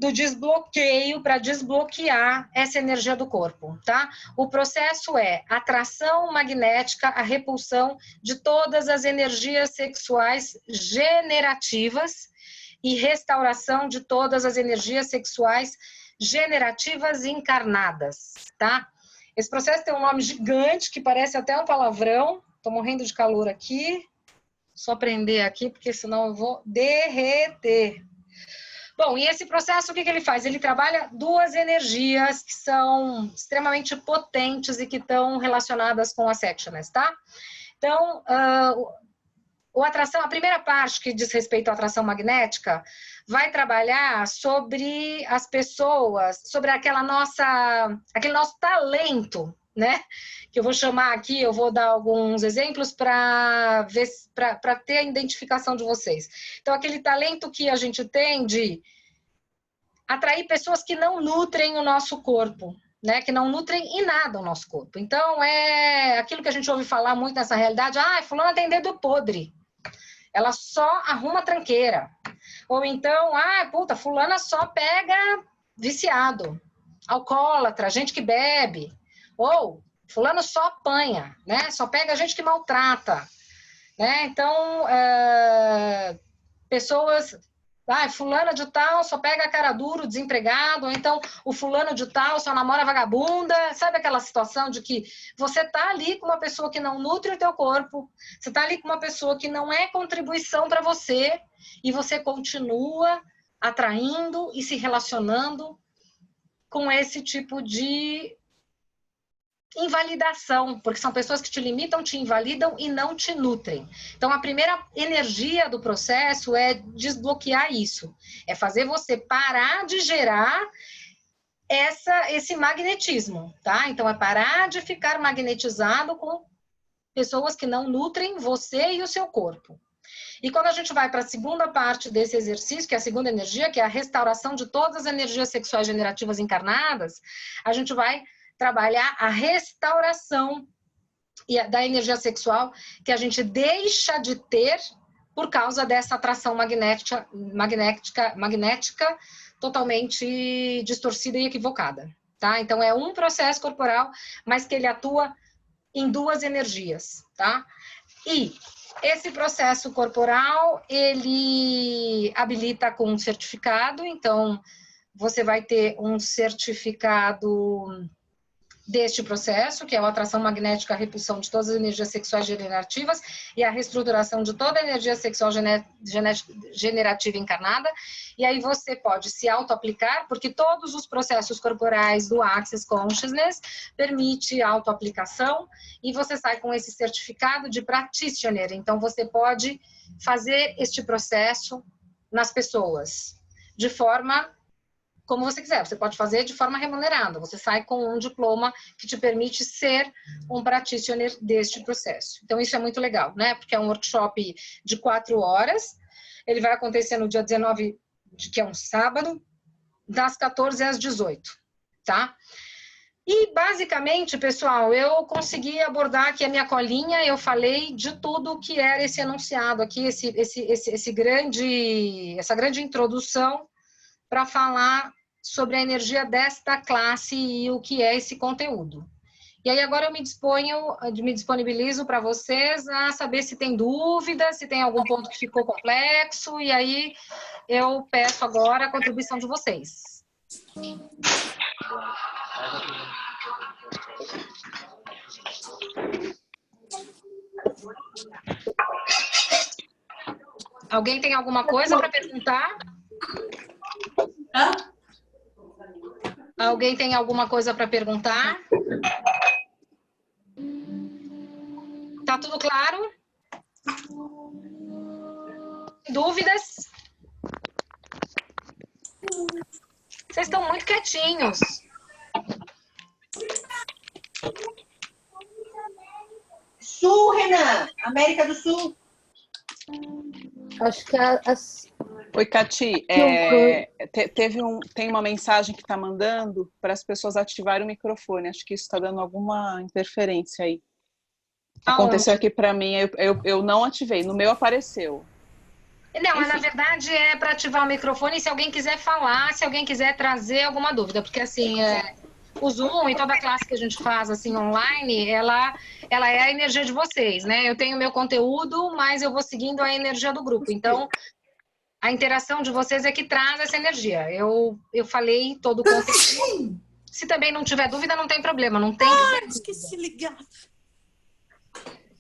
do desbloqueio para desbloquear essa energia do corpo, tá? O processo é atração magnética, a repulsão de todas as energias sexuais generativas e restauração de todas as energias sexuais generativas encarnadas, tá? Esse processo tem um nome gigante que parece até um palavrão. Tô morrendo de calor aqui. Só prender aqui, porque senão eu vou derreter. Bom, e esse processo, o que ele faz? Ele trabalha duas energias que são extremamente potentes e que estão relacionadas com a sectioners, tá? Então, a primeira parte que diz respeito à atração magnética vai trabalhar sobre as pessoas, sobre aquele nosso talento, né? Que eu vou chamar aqui, eu vou dar alguns exemplos para ter a identificação de vocês. Então, aquele talento que a gente tem de atrair pessoas que não nutrem o nosso corpo, né? Que não nutrem em nada o nosso corpo. Então, é aquilo que a gente ouve falar muito nessa realidade, fulana tem dedo podre. Ela só arruma tranqueira. Ou então, fulana só pega viciado, alcoólatra, gente que bebe. Ou fulano só apanha, né? Só pega gente que maltrata, né? Então, pessoas... fulana de tal só pega cara duro, desempregado, ou então o fulano de tal só namora vagabunda. Sabe aquela situação de que você tá ali com uma pessoa que não nutre o teu corpo, você tá ali com uma pessoa que não é contribuição para você, e você continua atraindo e se relacionando com esse tipo de invalidação, porque são pessoas que te limitam, te invalidam e não te nutrem. Então, a primeira energia do processo é desbloquear isso. É fazer você parar de gerar esse magnetismo, tá? Então, é parar de ficar magnetizado com pessoas que não nutrem você e o seu corpo. E quando a gente vai para a segunda parte desse exercício, que é a segunda energia, que é a restauração de todas as energias sexuais generativas encarnadas, a gente vai trabalhar a restauração da energia sexual que a gente deixa de ter por causa dessa atração magnética totalmente distorcida e equivocada, tá? Então, é um processo corporal, mas que ele atua em duas energias, tá? E esse processo corporal, ele habilita com um certificado, então, você vai ter um certificado deste processo, que é a atração magnética, a repulsão de todas as energias sexuais generativas e a reestruturação de toda a energia sexual generativa encarnada. E aí você pode se auto-aplicar, porque todos os processos corporais do Access Consciousness permite auto-aplicação, e você sai com esse certificado de practitioner. Então, você pode fazer este processo nas pessoas, de forma como você quiser. Você pode fazer de forma remunerada. Você sai com um diploma que te permite ser um practitioner deste processo. Então, isso é muito legal, né? Porque é um workshop de 4 horas. Ele vai acontecer no dia 19, que é um sábado, das 14 às 18, tá? E, basicamente, pessoal, eu consegui abordar aqui a minha colinha, eu falei de tudo que era esse enunciado aqui, essa grande introdução para falar sobre a energia desta classe e o que é esse conteúdo. E aí agora eu me disponibilizo para vocês a saber se tem dúvida, se tem algum ponto que ficou complexo, e aí eu peço agora a contribuição de vocês. Alguém tem alguma coisa para perguntar? Alguém tem alguma coisa para perguntar? Tá tudo claro? Dúvidas? Vocês estão muito quietinhos. Sul, Renan. América do Sul. Acho que Oi, Cati. Tem uma mensagem que está mandando para as pessoas ativarem o microfone. Acho que isso está dando alguma interferência aí. Aconteceu aqui para mim, eu não ativei. No meu apareceu. Não, mas na verdade é para ativar o microfone se alguém quiser falar, se alguém quiser trazer alguma dúvida, porque assim, o Zoom e toda a classe que a gente faz assim online, ela é a energia de vocês, né? Eu tenho meu conteúdo, mas eu vou seguindo a energia do grupo. Então, a interação de vocês é que traz essa energia. Eu falei todo o conteúdo. Se também não tiver dúvida, não tem problema, não tem que ter esqueci ligar.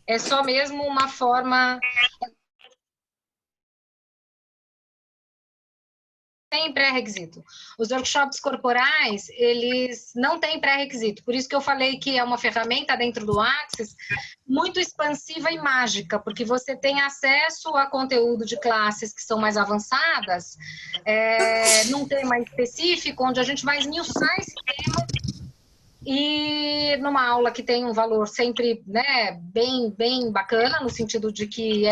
É só mesmo uma forma. Tem pré-requisito. Os workshops corporais, eles não têm pré-requisito. Por isso que eu falei que é uma ferramenta dentro do Axis muito expansiva e mágica, porque você tem acesso a conteúdo de classes que são mais avançadas, num tema específico, onde a gente vai esmiuçar esse tema e numa aula que tem um valor sempre, né, bem bacana, no sentido de que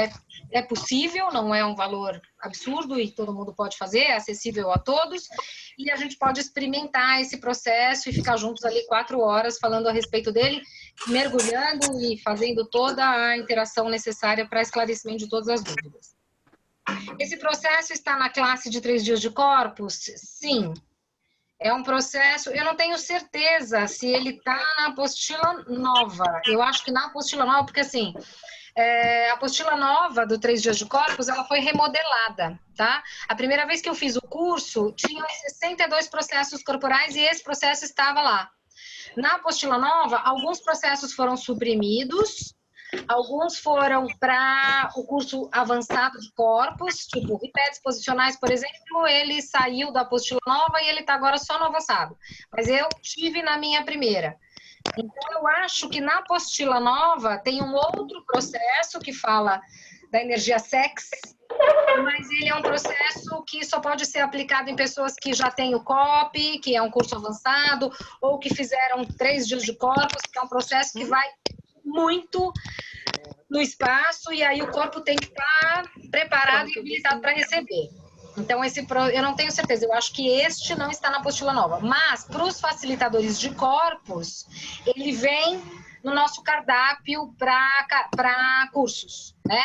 é possível, não é um valor absurdo e todo mundo pode fazer, é acessível a todos, e a gente pode experimentar esse processo e ficar juntos ali 4 horas falando a respeito dele, mergulhando e fazendo toda a interação necessária para esclarecimento de todas as dúvidas. Esse processo está na classe de 3 dias de corpus? Sim. É um processo, eu não tenho certeza se ele está na apostila nova. Eu acho que na apostila nova, porque assim, a apostila nova do 3 dias de corpus, ela foi remodelada, tá? A primeira vez que eu fiz o curso, tinham 62 processos corporais e esse processo estava lá. Na apostila nova, alguns processos foram suprimidos, alguns foram para o curso avançado de corpos, tipo repetes posicionais, por exemplo, ele saiu da apostila nova e ele está agora só no avançado. Mas eu tive na minha primeira. Então, eu acho que na apostila nova tem um outro processo que fala da energia sex, mas ele é um processo que só pode ser aplicado em pessoas que já têm o COP, que é um curso avançado, ou que fizeram 3 dias de corpos, que é um processo que vai muito no espaço e aí o corpo tem que estar preparado e habilitado para receber. Então, eu não tenho certeza, eu acho que este não está na apostila nova. Mas, para os facilitadores de corpos, ele vem no nosso cardápio para cursos, né?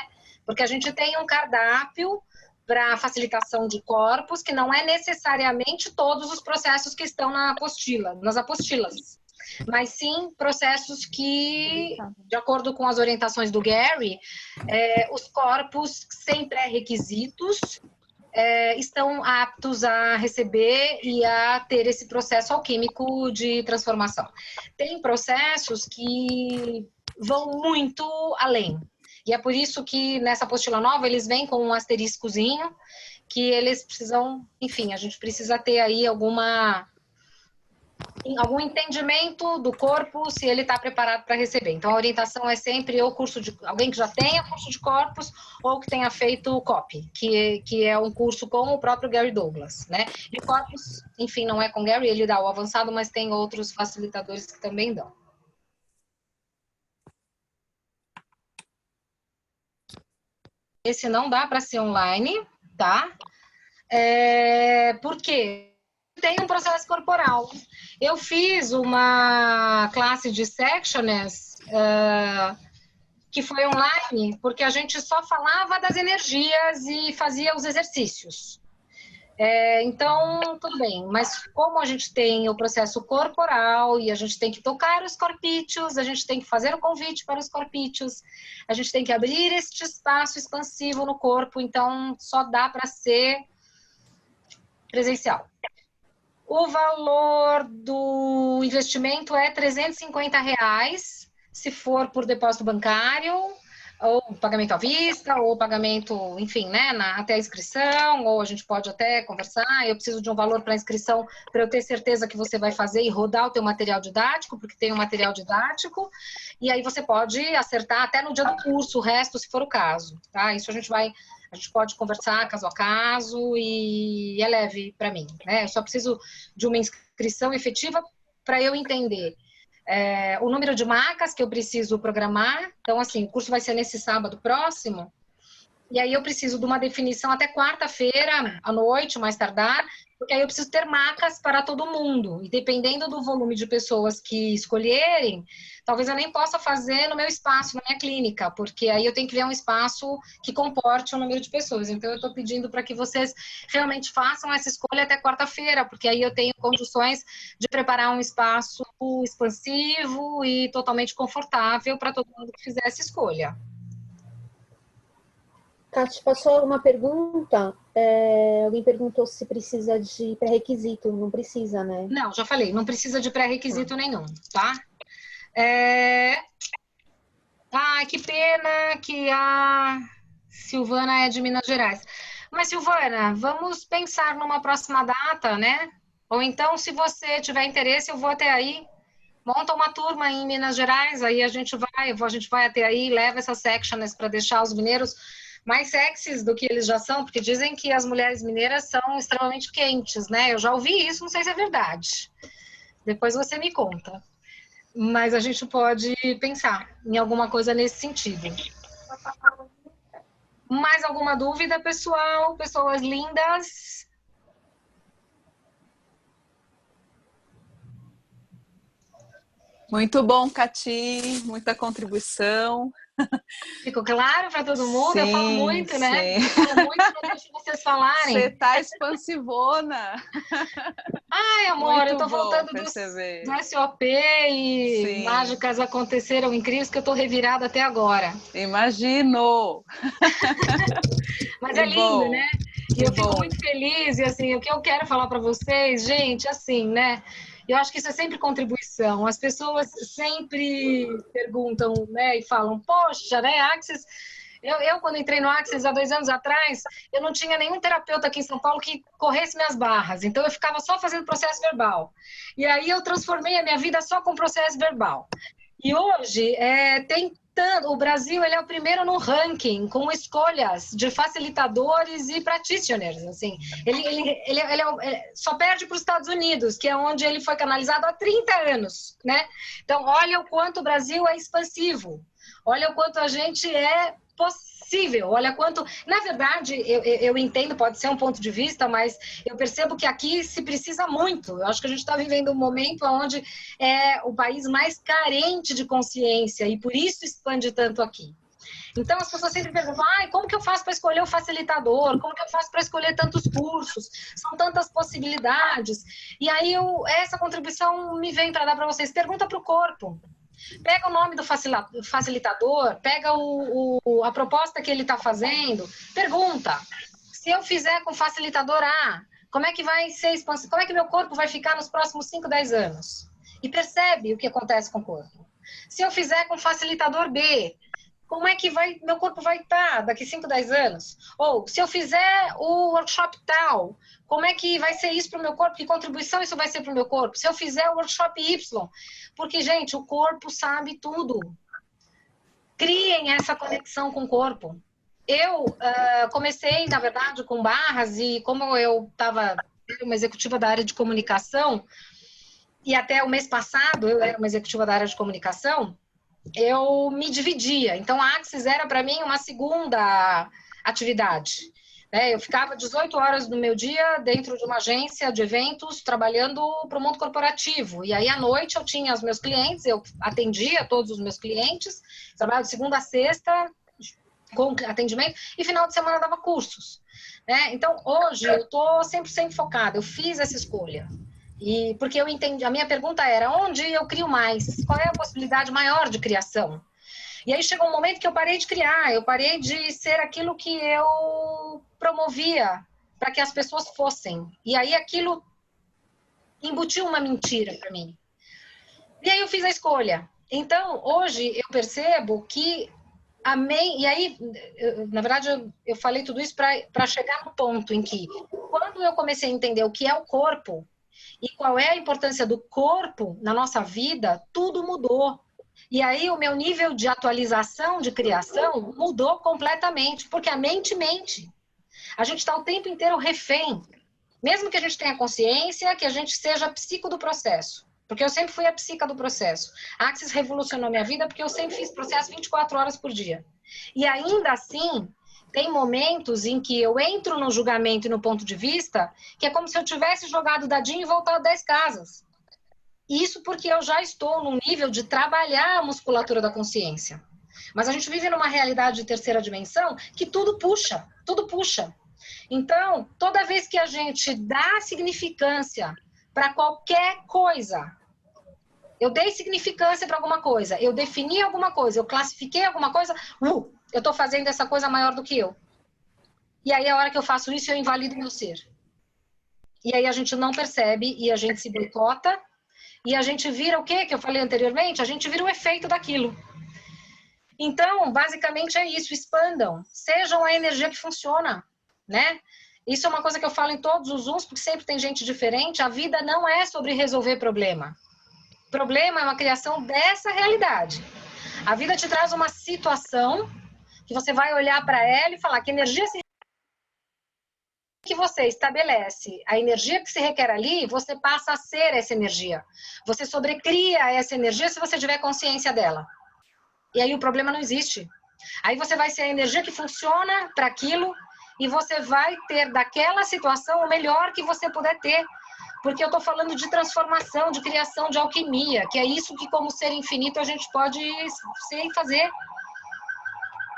Porque a gente tem um cardápio para facilitação de corpos, que não é necessariamente todos os processos que estão nas apostilas. Mas sim processos que, de acordo com as orientações do Gary, os corpos sem pré-requisitos estão aptos a receber e a ter esse processo alquímico de transformação. Tem processos que vão muito além. E é por isso que nessa apostila nova eles vêm com um asteriscozinho que eles precisam, enfim, a gente precisa ter aí algum entendimento do corpo, se ele está preparado para receber. Então, a orientação é sempre ou alguém que já tenha curso de corpos ou que tenha feito o COP, que é um curso com o próprio Gary Douglas, né? E corpos, enfim, não é com Gary, ele dá o avançado, mas tem outros facilitadores que também dão. Esse não dá para ser online, tá? Por quê? Tem um processo corporal. Eu fiz uma classe de sectioners que foi online, porque a gente só falava das energias e fazia os exercícios. Então, tudo bem, mas como a gente tem o processo corporal e a gente tem que tocar os corpíceos, a gente tem que fazer o convite para os corpíceos, a gente tem que abrir este espaço expansivo no corpo, então só dá para ser presencial. O valor do investimento é R$350, se for por depósito bancário, ou pagamento à vista, ou pagamento, enfim, né, até a inscrição, ou a gente pode até conversar, eu preciso de um valor para inscrição para eu ter certeza que você vai fazer e rodar o teu material didático, porque tem um material didático, e aí você pode acertar até no dia do curso, o resto, se for o caso, tá? Isso a gente pode conversar caso a caso e é leve para mim, né? Eu só preciso de uma inscrição efetiva para eu entender o número de macas que eu preciso programar. Então, assim, o curso vai ser nesse sábado próximo E aí eu preciso de uma definição até quarta-feira, à noite, mais tardar, porque aí eu preciso ter macas para todo mundo. E dependendo do volume de pessoas que escolherem, talvez eu nem possa fazer no meu espaço, na minha clínica, porque aí eu tenho que ver um espaço que comporte o número de pessoas. Então eu estou pedindo para que vocês realmente façam essa escolha até quarta-feira, porque aí eu tenho condições de preparar um espaço expansivo e totalmente confortável para todo mundo que fizer essa escolha. Tati, passou uma pergunta. Alguém perguntou se precisa de pré-requisito. Não precisa, né? Não, já falei, não precisa de pré-requisito nenhum, tá? Ai, que pena que a Silvana é de Minas Gerais. Mas, Silvana, vamos pensar numa próxima data, né? Ou então, se você tiver interesse, eu vou até aí. Monta uma turma em Minas Gerais, aí a gente vai até aí, leva essas sections para deixar os mineiros mais sexys do que eles já são, porque dizem que as mulheres mineiras são extremamente quentes, né? Eu já ouvi isso, não sei se é verdade. Depois você me conta. Mas a gente pode pensar em alguma coisa nesse sentido. Mais alguma dúvida, pessoal? Pessoas lindas? Muito bom, Cati, muita contribuição. Ficou claro para todo mundo? Sim, eu falo muito, né? sim. Eu falo muito, não deixo vocês falarem. Você tá expansivona. Ai, amor, Muito eu tô bom voltando perceber. do SOP e Sim. mágicas aconteceram incríveis que eu tô revirada até agora. Imagino! Mas Que é lindo, bom, né? E que eu fico bom. muito feliz, e assim, o que eu quero falar para vocês, gente, assim, né? Eu acho que isso é sempre contribuição. As pessoas sempre perguntam, né, e falam, poxa, né, Axis... Eu, quando entrei no Axis há 2 anos atrás, eu não tinha nenhum terapeuta aqui em São Paulo que corresse minhas barras. Então, eu ficava só fazendo processo verbal. E aí, eu transformei a minha vida só com processo verbal. E hoje, o Brasil ele é o primeiro no ranking, com escolhas de facilitadores e practitioners. Assim. Só perde para os Estados Unidos, que é onde ele foi canalizado há 30 anos. Né? Então, olha o quanto o Brasil é expansivo. Olha o quanto a gente é possível, olha quanto... Na verdade, eu entendo, pode ser um ponto de vista, mas eu percebo que aqui se precisa muito. Eu acho que a gente está vivendo um momento onde é o país mais carente de consciência e por isso expande tanto aqui. Então, as pessoas sempre perguntam, como que eu faço para escolher o facilitador? Como que eu faço para escolher tantos cursos? São tantas possibilidades. E aí, essa contribuição me vem para dar para vocês. Pergunta para o corpo. Pega o nome do facilitador, pega a proposta que ele está fazendo, pergunta, se eu fizer com facilitador A, como é que vai ser expansão? Como é que meu corpo vai ficar nos próximos 5, 10 anos? E percebe o que acontece com o corpo. Se eu fizer com facilitador B, como é que meu corpo vai estar daqui 5, 10 anos? Ou, se eu fizer o workshop tal, como é que vai ser isso para o meu corpo? Que contribuição isso vai ser para o meu corpo? Se eu fizer o workshop Y? Porque, gente, o corpo sabe tudo. Criem essa conexão com o corpo. Eu comecei, na verdade, com barras e como eu estava uma executiva da área de comunicação e até o mês passado eu era uma executiva da área de comunicação, eu me dividia. Então, a Axis era, para mim, uma segunda atividade. Eu ficava 18 horas do meu dia dentro de uma agência de eventos, trabalhando para o mundo corporativo. E aí, à noite, eu tinha os meus clientes, eu atendia todos os meus clientes, trabalhava de segunda a sexta, com atendimento, e final de semana dava cursos. Então, hoje, eu estou 100% focada, eu fiz essa escolha. E porque eu entendi, a minha pergunta era, onde eu crio mais? Qual é a possibilidade maior de criação? E aí chegou um momento que eu parei de criar, eu parei de ser aquilo que eu promovia para que as pessoas fossem. E aí aquilo embutiu uma mentira para mim. E aí eu fiz a escolha. Então, hoje eu percebo que e aí, na verdade, eu falei tudo isso para chegar no ponto em que, quando eu comecei a entender o que é o corpo, e qual é a importância do corpo na nossa vida, tudo mudou. E aí o meu nível de atualização, de criação, mudou completamente, porque a mente mente. A gente está o tempo inteiro refém. Mesmo que a gente tenha consciência, que a gente seja psico do processo. Porque eu sempre fui a psica do processo. A Axis revolucionou minha vida porque eu sempre fiz processo 24 horas por dia. E ainda assim, Tem momentos em que eu entro no julgamento e no ponto de vista, que é como se eu tivesse jogado dadinho e voltado 10 casas. Isso porque eu já estou num nível de trabalhar a musculatura da consciência. Mas a gente vive numa realidade de terceira dimensão que tudo puxa, tudo puxa. Então, toda vez que a gente dá significância para qualquer coisa, eu dei significância para alguma coisa, eu defini alguma coisa, eu classifiquei alguma coisa, eu estou fazendo essa coisa maior do que eu. E aí, a hora que eu faço isso, eu invalido meu ser. E aí a gente não percebe e a gente se boicota e a gente vira o quê que eu falei anteriormente? A gente vira o efeito daquilo. Então, basicamente é isso, expandam, sejam a energia que funciona, né? Isso é uma coisa que eu falo em todos os Zooms, porque sempre tem gente diferente. A vida não é sobre resolver problema. Problema é uma criação dessa realidade. A vida te traz uma situação que você vai olhar para ela e falar que energia que você estabelece, a energia que se requer ali, você passa a ser essa energia. Você sobrecria essa energia se você tiver consciência dela. E aí o problema não existe. Aí você vai ser a energia que funciona para aquilo e você vai ter daquela situação o melhor que você puder ter. Porque eu estou falando de transformação, de criação, de alquimia, que é isso que como ser infinito a gente pode ser e fazer.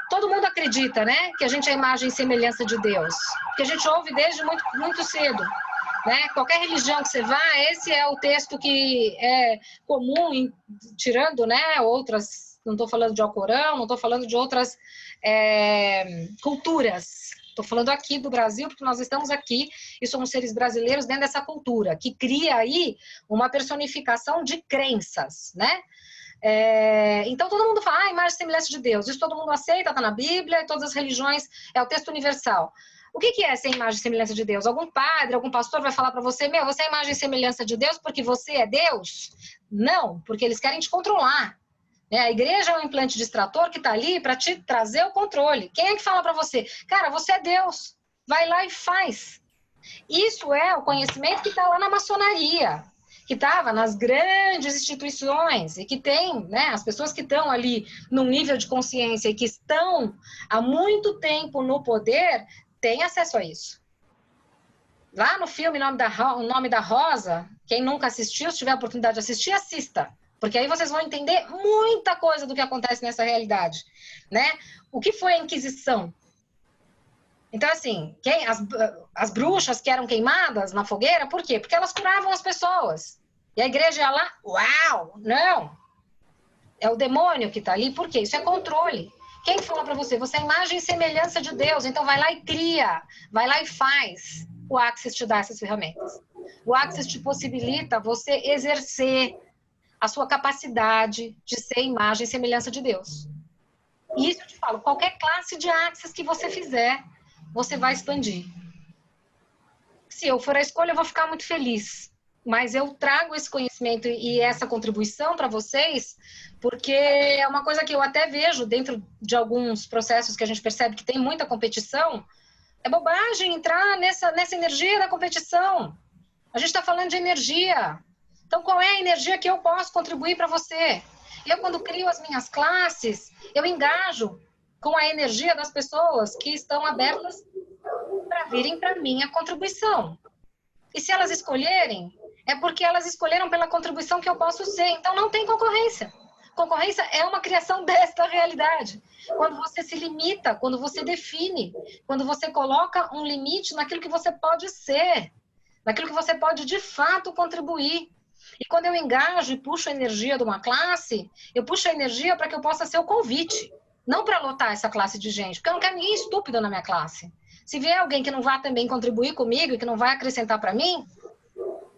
Todo mundo acredita, né, que a gente é a imagem e semelhança de Deus. Que a gente ouve desde muito, muito cedo. Né? Qualquer religião que você vá, esse é o texto que é comum, tirando, né, outras, não estou falando de Alcorão, não estou falando de outras culturas. Estou falando aqui do Brasil, porque nós estamos aqui e somos seres brasileiros dentro dessa cultura, que cria aí uma personificação de crenças, né? Então todo mundo fala, imagem e semelhança de Deus, isso todo mundo aceita, está na Bíblia, e todas as religiões, é o texto universal. O que é ser imagem e semelhança de Deus? Algum padre, algum pastor vai falar para você, você é imagem e semelhança de Deus porque você é Deus? Não, porque eles querem te controlar. A igreja é um implante distrator que está ali para te trazer o controle. Quem é que fala para você? Cara, você é Deus, vai lá e faz. Isso é o conhecimento que está lá na maçonaria, que estava nas grandes instituições e que tem, né, as pessoas que estão ali num nível de consciência e que estão há muito tempo no poder, têm acesso a isso. Lá no filme O Nome da Rosa, quem nunca assistiu, se tiver a oportunidade de assistir, assista. Porque aí vocês vão entender muita coisa do que acontece nessa realidade, né? O que foi a Inquisição? Então, assim, as bruxas que eram queimadas na fogueira, por quê? Porque elas curavam as pessoas. E a igreja ia lá, uau, não. É o demônio que está ali, por quê? Isso é controle. Quem fala para você? Você é imagem e semelhança de Deus, então vai lá e cria, vai lá e faz. O Axis te dá essas ferramentas. O Axis te possibilita você exercer a sua capacidade de ser imagem e semelhança de Deus. E isso eu te falo, qualquer classe de Axis que você fizer, você vai expandir. Se eu for a escolha, eu vou ficar muito feliz. Mas eu trago esse conhecimento e essa contribuição para vocês, porque é uma coisa que eu até vejo dentro de alguns processos que a gente percebe que tem muita competição. É bobagem entrar nessa energia da competição. A gente está falando de energia. Então, qual é a energia que eu posso contribuir para você? Eu, quando crio as minhas classes, eu engajo com a energia das pessoas que estão abertas para virem para minha contribuição. E se elas escolherem, é porque elas escolheram pela contribuição que eu posso ser. Então, não tem concorrência. Concorrência é uma criação desta realidade. Quando você se limita, quando você define, quando você coloca um limite naquilo que você pode ser, naquilo que você pode, de fato, contribuir. E quando eu engajo e puxo a energia de uma classe, eu puxo a energia para que eu possa ser o convite. Não para lotar essa classe de gente, porque eu não quero ninguém estúpido na minha classe. Se vier alguém que não vai também contribuir comigo e que não vai acrescentar para mim,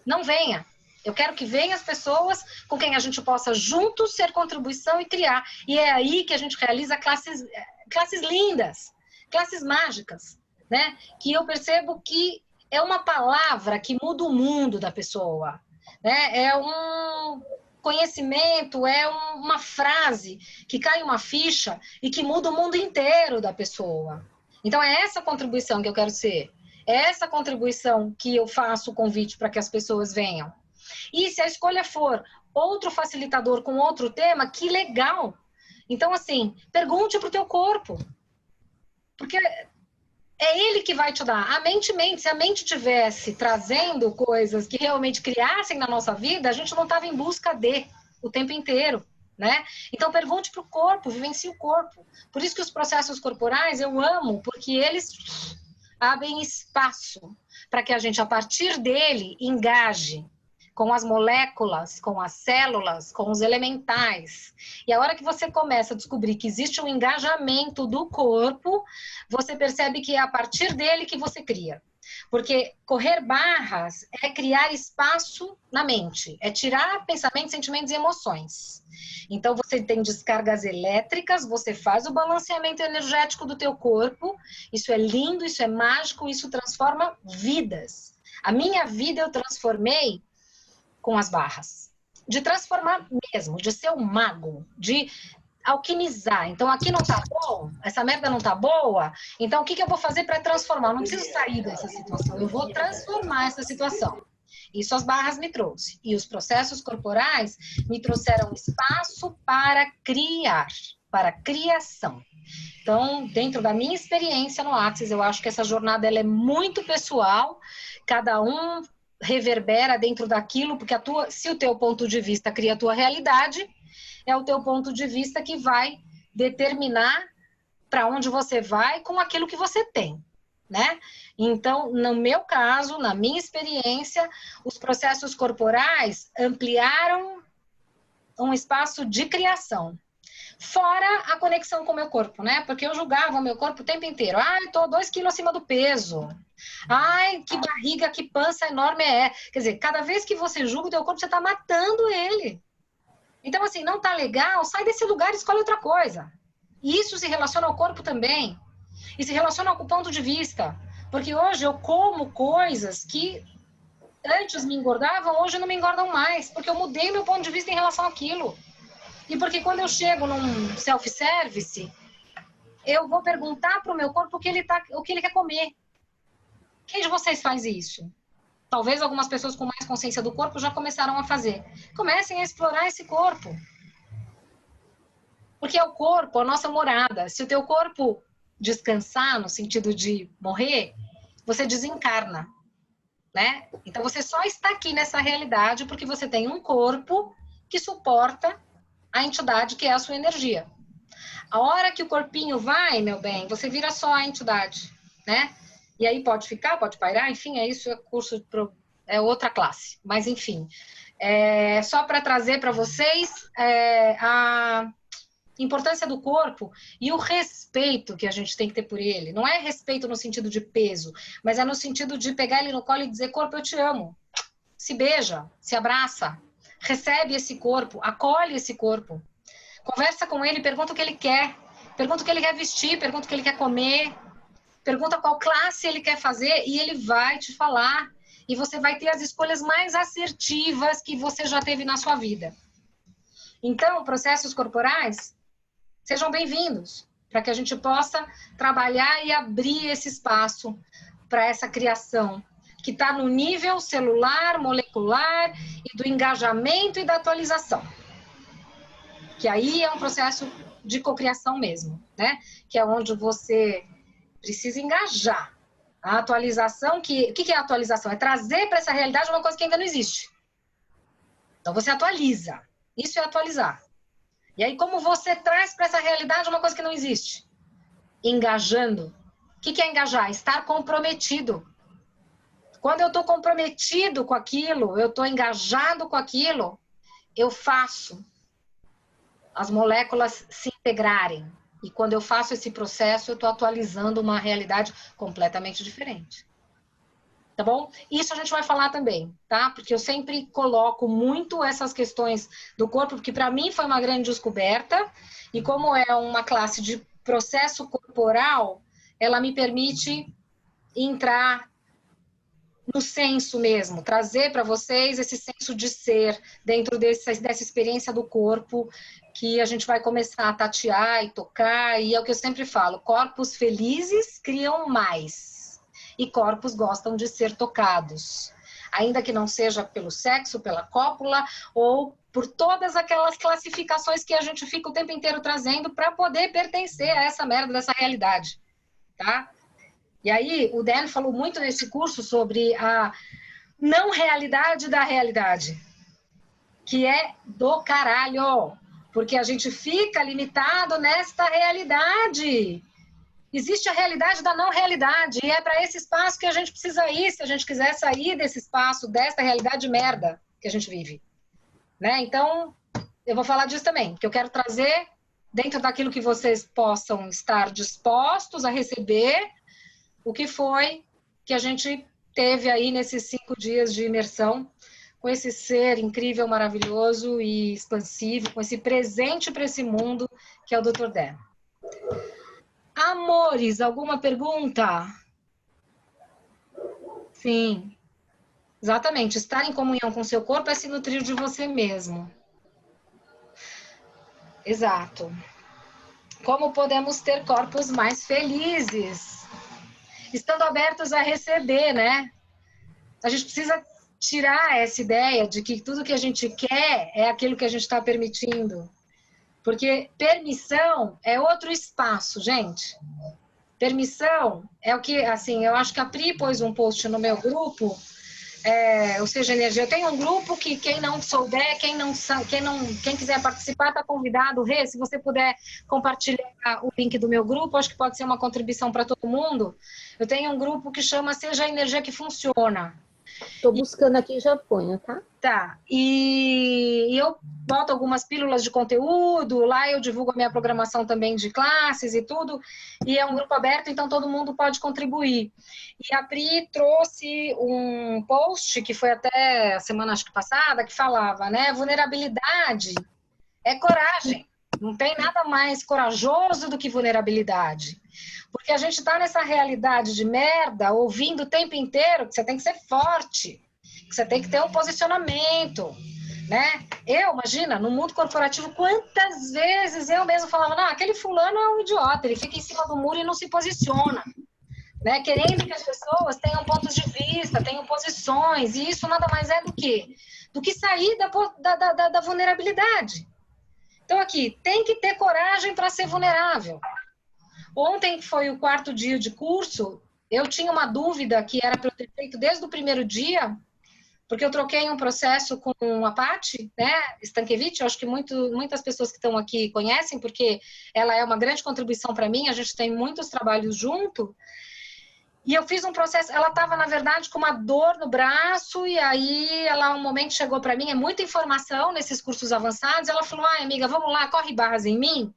não venha. Eu quero que venham as pessoas com quem a gente possa juntos ser contribuição e criar. E é aí que a gente realiza classes lindas, classes mágicas, né? Que eu percebo que é uma palavra que muda o mundo da pessoa. Né? É um conhecimento, é uma frase que cai uma ficha e que muda o mundo inteiro da pessoa. Então é essa contribuição que eu quero ser, é essa contribuição que eu faço o convite para que as pessoas venham. E se a escolha for outro facilitador com outro tema, que legal! Então, assim, pergunte para o teu corpo. Porque é ele que vai te dar. A mente mente. Se a mente tivesse trazendo coisas que realmente criassem na nossa vida, a gente não estava em busca de o tempo inteiro, né? Então pergunte para o corpo, vivencie o corpo. Por isso que os processos corporais eu amo, porque eles abrem espaço para que a gente, a partir dele, engaje com as moléculas, com as células, com os elementais. E a hora que você começa a descobrir que existe um engajamento do corpo, você percebe que é a partir dele que você cria. Porque correr barras é criar espaço na mente, é tirar pensamentos, sentimentos e emoções. Então você tem descargas elétricas, você faz o balanceamento energético do teu corpo, isso é lindo, isso é mágico, isso transforma vidas. A minha vida eu transformei com as barras, de transformar mesmo, de ser um mago, de alquimizar. Então aqui não tá bom, essa merda não tá boa, então o que eu vou fazer para transformar? Eu não preciso sair dessa situação, eu vou transformar essa situação. Isso as barras me trouxe. E os processos corporais me trouxeram espaço para criar, para criação. Então, dentro da minha experiência no Axis, eu acho que essa jornada ela é muito pessoal, cada um reverbera dentro daquilo, porque se o teu ponto de vista cria a tua realidade, é o teu ponto de vista que vai determinar para onde você vai com aquilo que você tem, né? Então, no meu caso, na minha experiência, os processos corporais ampliaram um espaço de criação. Fora a conexão com o meu corpo, né? Porque eu julgava o meu corpo o tempo inteiro. Ah, eu tô 2 quilos acima do peso. Ai, que barriga, que pança enorme é. Quer dizer, cada vez que você julga o teu corpo, você tá matando ele. Então, assim, não tá legal, sai desse lugar e escolhe outra coisa. E isso se relaciona ao corpo também. E se relaciona com o ponto de vista. Porque hoje eu como coisas que antes me engordavam, hoje não me engordam mais. Porque eu mudei meu ponto de vista em relação àquilo. E porque quando eu chego num self-service, eu vou perguntar para o meu corpo o que ele quer comer. Quem de vocês faz isso? Talvez algumas pessoas com mais consciência do corpo já começaram a fazer. Comecem a explorar esse corpo. Porque é o corpo, a nossa morada. Se o teu corpo descansar, no sentido de morrer, você desencarna, né? Então você só está aqui nessa realidade porque você tem um corpo que suporta a entidade que é a sua energia. A hora que o corpinho vai, meu bem, você vira só a entidade, né? E aí pode ficar, pode pairar, enfim, isso é curso, é outra classe. Mas enfim, só para trazer para vocês a importância do corpo e o respeito que a gente tem que ter por ele. Não é respeito no sentido de peso, mas é no sentido de pegar ele no colo e dizer, corpo, eu te amo. Se beija, se abraça. Recebe esse corpo, acolhe esse corpo, conversa com ele, pergunta o que ele quer, pergunta o que ele quer vestir, pergunta o que ele quer comer, pergunta qual classe ele quer fazer e ele vai te falar. E você vai ter as escolhas mais assertivas que você já teve na sua vida. Então, processos corporais, sejam bem-vindos, para que a gente possa trabalhar e abrir esse espaço para essa criação que está no nível celular, molecular e do engajamento e da atualização. Que aí é um processo de cocriação mesmo, né? Que é onde você precisa engajar. A atualização, o que é a atualização? É trazer para essa realidade uma coisa que ainda não existe. Então você atualiza. Isso é atualizar. E aí como você traz para essa realidade uma coisa que não existe? Engajando. O que é engajar? Estar comprometido. Quando eu estou comprometido com aquilo, eu estou engajado com aquilo, eu faço as moléculas se integrarem. E quando eu faço esse processo, eu estou atualizando uma realidade completamente diferente. Tá bom? Isso a gente vai falar também, tá? Porque eu sempre coloco muito essas questões do corpo, porque para mim foi uma grande descoberta. E como é uma classe de processo corporal, ela me permite entrar no senso mesmo, trazer para vocês esse senso de ser dentro dessa experiência do corpo que a gente vai começar a tatear e tocar, e é o que eu sempre falo, corpos felizes criam mais, e corpos gostam de ser tocados, ainda que não seja pelo sexo, pela cópula, ou por todas aquelas classificações que a gente fica o tempo inteiro trazendo para poder pertencer a essa merda dessa realidade. tá? E aí, o Dan falou muito nesse curso sobre a não realidade da realidade, que é do caralho, porque a gente fica limitado nesta realidade. Existe a realidade da não realidade, e é para esse espaço que a gente precisa ir, se a gente quiser sair desse espaço, desta realidade de merda que a gente vive. Né? Então, eu vou falar disso também, que eu quero trazer, dentro daquilo que vocês possam estar dispostos a receber, o que foi que a gente teve aí nesses 5 dias de imersão, com esse ser incrível, maravilhoso e expansivo, com esse presente para esse mundo, que é o Dr. Dan. Amores, alguma pergunta? Sim. Exatamente. Estar em comunhão com seu corpo é se nutrir de você mesmo. Exato. Como podemos ter corpos mais felizes? Estando abertos a receber, né? A gente precisa tirar essa ideia de que tudo que a gente quer é aquilo que a gente está permitindo. Porque permissão é outro espaço, gente. Permissão é o que, assim, eu acho que a Pri pôs um post no meu grupo, ou seja, energia. Eu tenho um grupo que quem não souber, quem quiser participar, está convidado. Rê, se você puder compartilhar o link do meu grupo, acho que pode ser uma contribuição para todo mundo. Eu tenho um grupo que chama Seja a Energia que Funciona. Estou buscando aqui e já ponho, tá? Tá, e eu boto algumas pílulas de conteúdo, lá eu divulgo a minha programação também de classes e tudo, e é um grupo aberto, então todo mundo pode contribuir. E a Pri trouxe um post, que foi até a semana acho que passada, que falava, né, vulnerabilidade é coragem, não tem nada mais corajoso do que vulnerabilidade. Porque a gente tá nessa realidade de merda, ouvindo o tempo inteiro que você tem que ser forte, que você tem que ter um posicionamento, né? Imagina, no mundo corporativo, quantas vezes eu mesmo falava, não, aquele fulano é um idiota, ele fica em cima do muro e não se posiciona, né? Querendo que as pessoas tenham pontos de vista, tenham posições, e isso nada mais é do que sair da vulnerabilidade. Então aqui, tem que ter coragem para ser vulnerável. Ontem foi o 4º dia de curso, eu tinha uma dúvida que era para eu ter feito desde o primeiro dia, porque eu troquei um processo com a Paty, né, Stankiewicz, eu acho que muitas pessoas que estão aqui conhecem, porque ela é uma grande contribuição para mim, a gente tem muitos trabalhos junto, e eu fiz um processo, ela estava, na verdade, com uma dor no braço, e aí ela, um momento, chegou para mim, é muita informação nesses cursos avançados, ela falou, amiga, vamos lá, corre barras em mim.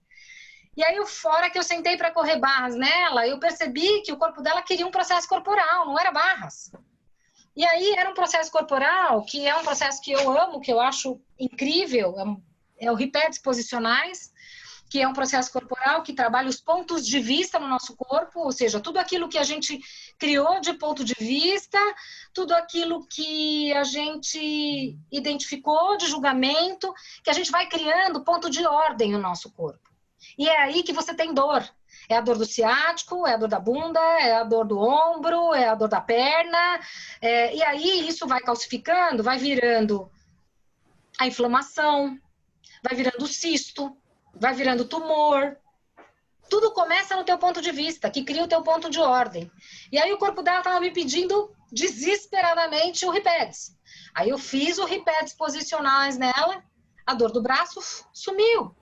E aí, fora que eu sentei para correr barras nela, eu percebi que o corpo dela queria um processo corporal, não era barras. E aí, era um processo corporal, que é um processo que eu amo, que eu acho incrível, é o Ripedes Posicionais, que é um processo corporal que trabalha os pontos de vista no nosso corpo, ou seja, tudo aquilo que a gente criou de ponto de vista, tudo aquilo que a gente identificou de julgamento, que a gente vai criando ponto de ordem no nosso corpo. E é aí que você tem dor. É a dor do ciático, é a dor da bunda, é a dor do ombro, é a dor da perna. E aí isso vai calcificando, vai virando a inflamação, vai virando cisto, vai virando tumor. Tudo começa no teu ponto de vista, que cria o teu ponto de ordem. E aí o corpo dela estava me pedindo desesperadamente o Ripedes. Aí eu fiz o Ripedes Posicionais nela, a dor do braço sumiu.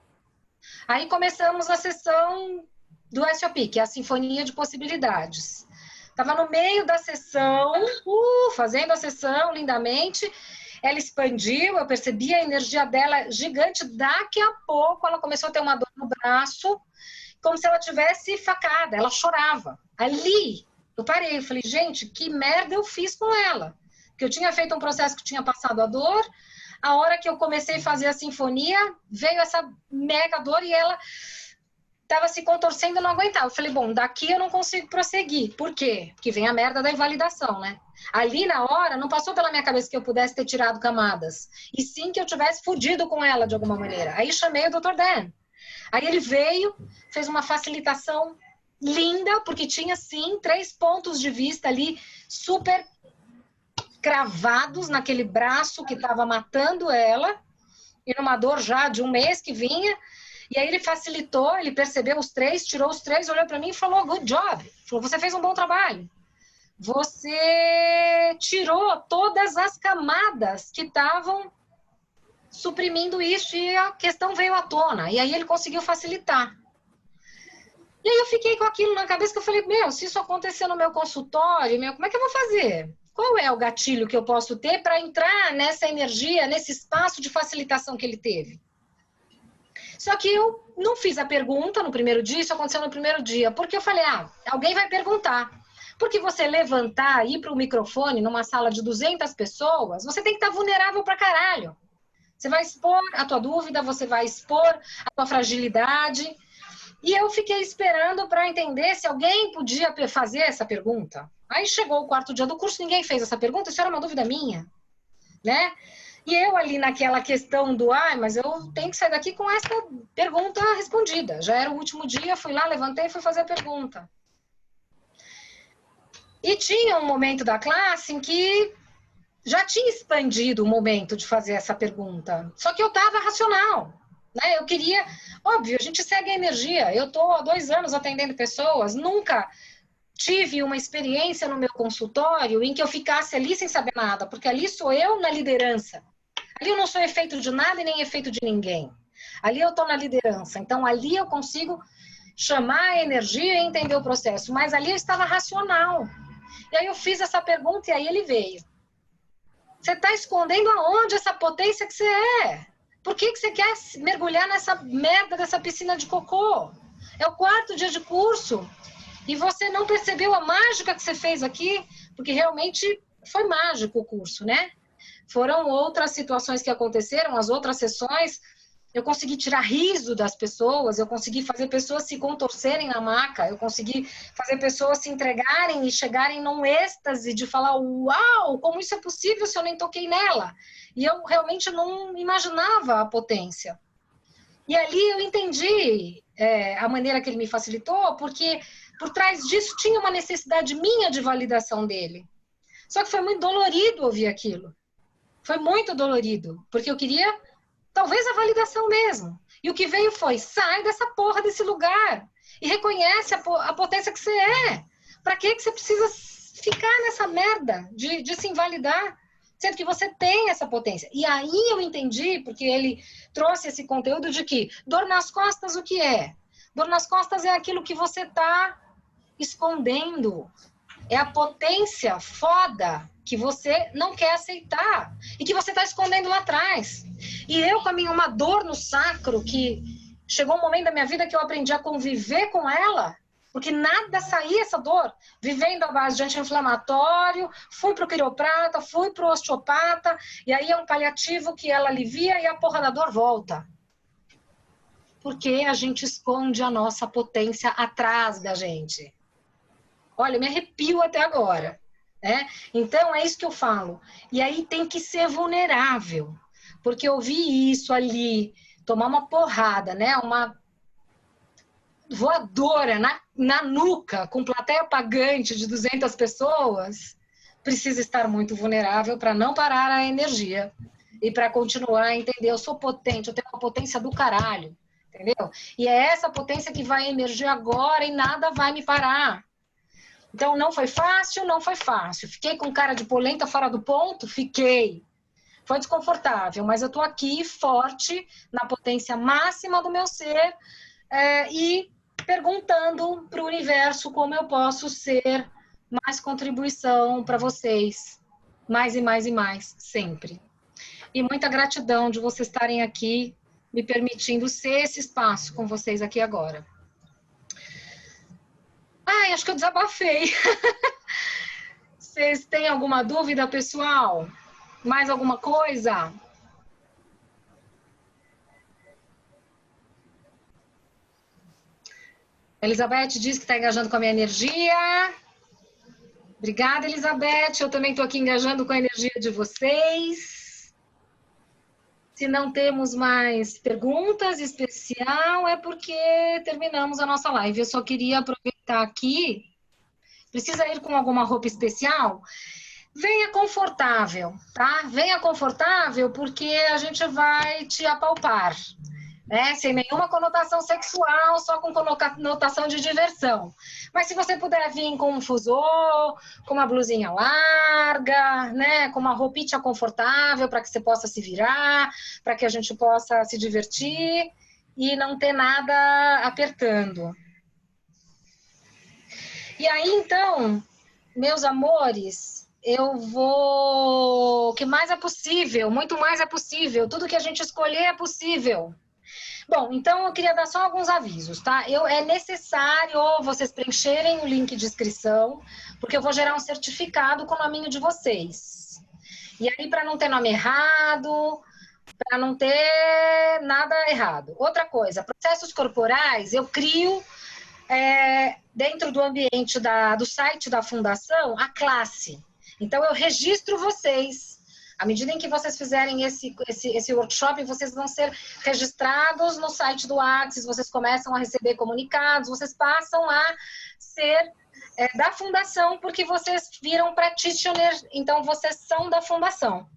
Aí começamos a sessão do SOP, que é a Sinfonia de Possibilidades. Estava no meio da sessão, fazendo a sessão lindamente, ela expandiu, eu percebi a energia dela gigante, daqui a pouco ela começou a ter uma dor no braço, como se ela tivesse facada, ela chorava. Ali, eu parei, eu falei, gente, que merda eu fiz com ela? Porque eu tinha feito um processo que tinha passado a dor, a hora que eu comecei a fazer a sinfonia, veio essa mega dor e ela estava se contorcendo e não aguentava. Eu falei, bom, daqui eu não consigo prosseguir. Por quê? Porque vem a merda da invalidação, né? Ali na hora, não passou pela minha cabeça que eu pudesse ter tirado camadas. E sim que eu tivesse fudido com ela de alguma maneira. Aí chamei o Dr. Dan. Aí ele veio, fez uma facilitação linda, porque tinha sim 3 pontos de vista ali super cravados naquele braço que estava matando ela, e numa dor já de 1 mês que vinha, E aí ele facilitou, ele percebeu os 3, tirou os 3, olhou para mim e falou, good job. Falou, você fez um bom trabalho. Você tirou todas as camadas que estavam suprimindo isso e a questão veio à tona. E aí ele conseguiu facilitar. E aí eu fiquei com aquilo na cabeça que eu falei, meu, se isso acontecer no meu consultório, como é que eu vou fazer? Qual é o gatilho que eu posso ter para entrar nessa energia, nesse espaço de facilitação que ele teve? Só que eu não fiz a pergunta no primeiro dia, isso aconteceu no primeiro dia, porque eu falei, alguém vai perguntar. Porque você levantar, ir para o microfone numa sala de 200 pessoas, você tem que estar vulnerável pra caralho. Você vai expor a tua dúvida, você vai expor a tua fragilidade. E eu fiquei esperando para entender se alguém podia fazer essa pergunta. Aí chegou o 4º dia do curso, ninguém fez essa pergunta, isso era uma dúvida minha, né? E eu ali naquela questão do, mas eu tenho que sair daqui com essa pergunta respondida. Já era o último dia, fui lá, levantei e fui fazer a pergunta. E tinha um momento da classe em que já tinha expandido o momento de fazer essa pergunta. Só que eu estava racional, né? Eu queria... Óbvio, a gente segue a energia. Eu estou há 2 anos atendendo pessoas, nunca tive uma experiência no meu consultório em que eu ficasse ali sem saber nada, porque ali sou eu na liderança. Ali eu não sou efeito de nada e nem efeito de ninguém. Ali eu estou na liderança. Então, ali eu consigo chamar a energia e entender o processo. Mas ali eu estava racional. E aí eu fiz essa pergunta e aí ele veio. Você está escondendo aonde essa potência que você é? Por que você quer mergulhar nessa merda dessa piscina de cocô? É o 4º dia de curso e você não percebeu a mágica que você fez aqui, porque realmente foi mágico o curso, né? Foram outras situações que aconteceram, as outras sessões, eu consegui tirar riso das pessoas, eu consegui fazer pessoas se contorcerem na maca, eu consegui fazer pessoas se entregarem e chegarem num êxtase de falar, uau, como isso é possível se eu nem toquei nela? E eu realmente não imaginava a potência. E ali eu entendi a maneira que ele me facilitou, porque por trás disso tinha uma necessidade minha de validação dele. Só que foi muito dolorido ouvir aquilo. Foi muito dolorido, porque eu queria... Talvez a validação mesmo. E o que veio foi, sai dessa porra desse lugar e reconhece a potência que você é. Pra que você precisa ficar nessa merda de se invalidar, sendo que você tem essa potência? E aí eu entendi, porque ele trouxe esse conteúdo de que dor nas costas o que é? Dor nas costas é aquilo que você tá escondendo. É a potência foda que você não quer aceitar e que você está escondendo lá atrás. E eu, com a minha uma dor no sacro, que chegou um momento da minha vida que eu aprendi a conviver com ela, porque nada saía essa dor, vivendo à base de anti-inflamatório, fui para o quiroprata, fui para o osteopata, e aí é um paliativo que ela alivia e a porra da dor volta. Porque a gente esconde a nossa potência atrás da gente. Olha, eu me arrepio até agora. Né? Então, é isso que eu falo. E aí tem que ser vulnerável. Porque eu vi isso ali, tomar uma porrada, né? Uma voadora na nuca, com plateia pagante de 200 pessoas, precisa estar muito vulnerável para não parar a energia. E para continuar a entender, eu sou potente, eu tenho uma potência do caralho. Entendeu? E é essa potência que vai emergir agora e nada vai me parar. Então, não foi fácil, não foi fácil. Fiquei com cara de polenta fora do ponto? Fiquei. Foi desconfortável, mas eu tô aqui forte, na potência máxima do meu ser e perguntando para o universo como eu posso ser mais contribuição para vocês. Mais e mais e mais, sempre. E muita gratidão de vocês estarem aqui, me permitindo ser esse espaço com vocês aqui agora. Ai, acho que eu desabafei. Vocês têm alguma dúvida, pessoal? Mais alguma coisa? Elizabeth diz que está engajando com a minha energia. Obrigada, Elizabeth. Eu também estou aqui engajando com a energia de vocês. Se não temos mais perguntas especial, é porque terminamos a nossa live. Eu só queria aproveitar aqui. Precisa ir com alguma roupa especial? Venha confortável, tá? Venha confortável porque a gente vai te apalpar. né? Sem nenhuma conotação sexual, só com conotação de diversão. Mas se você puder vir com um fusô, com uma blusinha larga, né? Com uma roupinha confortável para que você possa se virar, para que a gente possa se divertir e não ter nada apertando. E aí, então, meus amores, eu vou... O que mais é possível? Muito mais é possível. Tudo que a gente escolher é possível. Bom, então eu queria dar só alguns avisos, tá? É necessário vocês preencherem o link de inscrição, porque eu vou gerar um certificado com o nominho de vocês. E aí, para não ter nome errado, para não ter nada errado. Outra coisa, processos corporais, eu crio dentro do ambiente do site da Fundação a classe. Então, eu registro vocês. À medida em que vocês fizerem esse workshop, vocês vão ser registrados no site do Axis, vocês começam a receber comunicados, vocês passam a ser da Fundação, porque vocês viram practitioner, então vocês são da Fundação.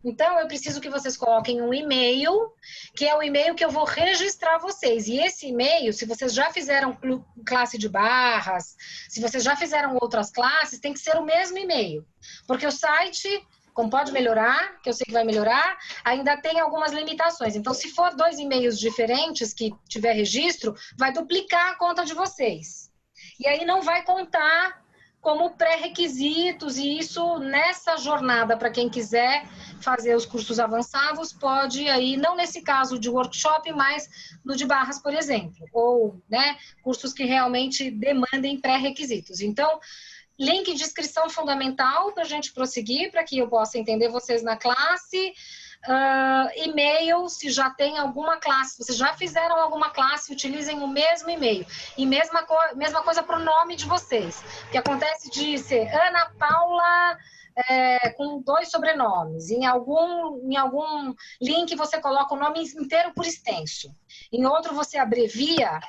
Então, eu preciso que vocês coloquem um e-mail, que é o e-mail que eu vou registrar vocês. E esse e-mail, se vocês já fizeram classe de barras, se vocês já fizeram outras classes, tem que ser o mesmo e-mail. Porque o site... Como pode melhorar, que eu sei que vai melhorar, ainda tem algumas limitações. Então, se for 2 e-mails diferentes que tiver registro, vai duplicar a conta de vocês. E aí não vai contar como pré-requisitos, e isso nessa jornada, para quem quiser fazer os cursos avançados, pode aí, não nesse caso de workshop, mas no de barras, por exemplo, ou, né, cursos que realmente demandem pré-requisitos. Então, link de inscrição fundamental para a gente prosseguir, para que eu possa entender vocês na classe. E-mail, se já tem alguma classe, se vocês já fizeram alguma classe, utilizem o mesmo e-mail. E mesma coisa para o nome de vocês. Que acontece de ser Ana Paula com 2 sobrenomes. Em algum link você coloca o nome inteiro por extenso. Em outro você abrevia,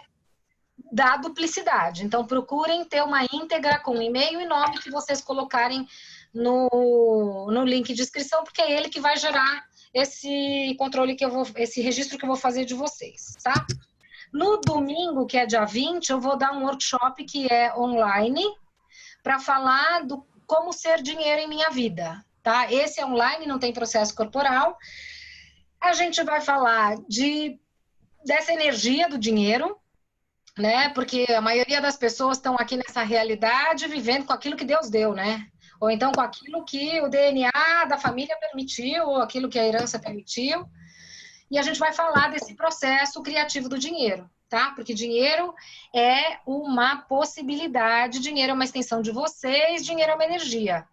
da duplicidade. Então, procurem ter uma íntegra com e-mail e nome que vocês colocarem no link de inscrição, porque é ele que vai gerar esse controle esse registro que eu vou fazer de vocês, tá? No domingo, que é dia 20, eu vou dar um workshop que é online para falar do como ser dinheiro em minha vida, tá? Esse é online, não tem processo corporal. A gente vai falar dessa energia do dinheiro, né? Porque a maioria das pessoas estão aqui nessa realidade vivendo com aquilo que Deus deu, né? Ou então com aquilo que o DNA da família permitiu, ou aquilo que a herança permitiu. E a gente vai falar desse processo criativo do dinheiro, tá? Porque dinheiro é uma possibilidade, dinheiro é uma extensão de vocês, dinheiro é uma energia.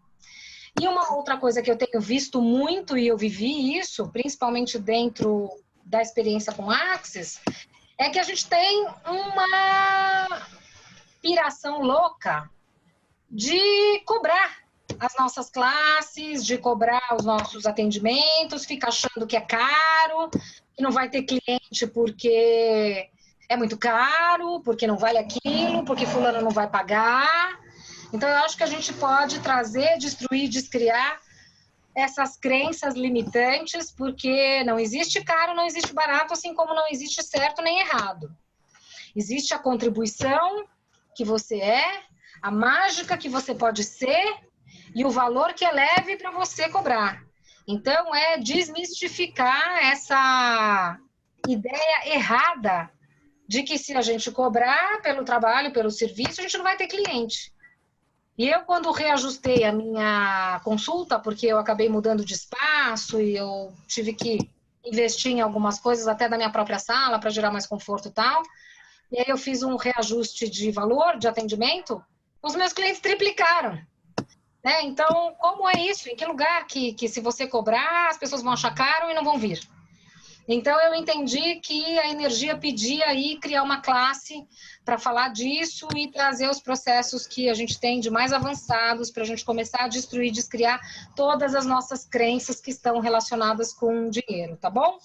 E uma outra coisa que eu tenho visto muito, e eu vivi isso, principalmente dentro da experiência com Axis, é que a gente tem uma piração louca de cobrar as nossas classes, de cobrar os nossos atendimentos, fica achando que é caro, que não vai ter cliente porque é muito caro, porque não vale aquilo, porque fulano não vai pagar. Então, eu acho que a gente pode trazer, destruir, descriar essas crenças limitantes, porque não existe caro, não existe barato, assim como não existe certo nem errado. Existe a contribuição que você é, a mágica que você pode ser e o valor que é leve para você cobrar. Então, é desmistificar essa ideia errada de que se a gente cobrar pelo trabalho, pelo serviço, a gente não vai ter cliente. E eu, quando reajustei a minha consulta, porque eu acabei mudando de espaço e eu tive que investir em algumas coisas, até da minha própria sala, para gerar mais conforto e tal, e aí eu fiz um reajuste de valor, de atendimento, os meus clientes triplicaram. Né? Então, como é isso? Em que lugar que se você cobrar, as pessoas vão achar caro e não vão vir? Então, eu entendi que a energia pedia aí criar uma classe para falar disso e trazer os processos que a gente tem de mais avançados para a gente começar a destruir, descriar todas as nossas crenças que estão relacionadas com dinheiro, tá bom?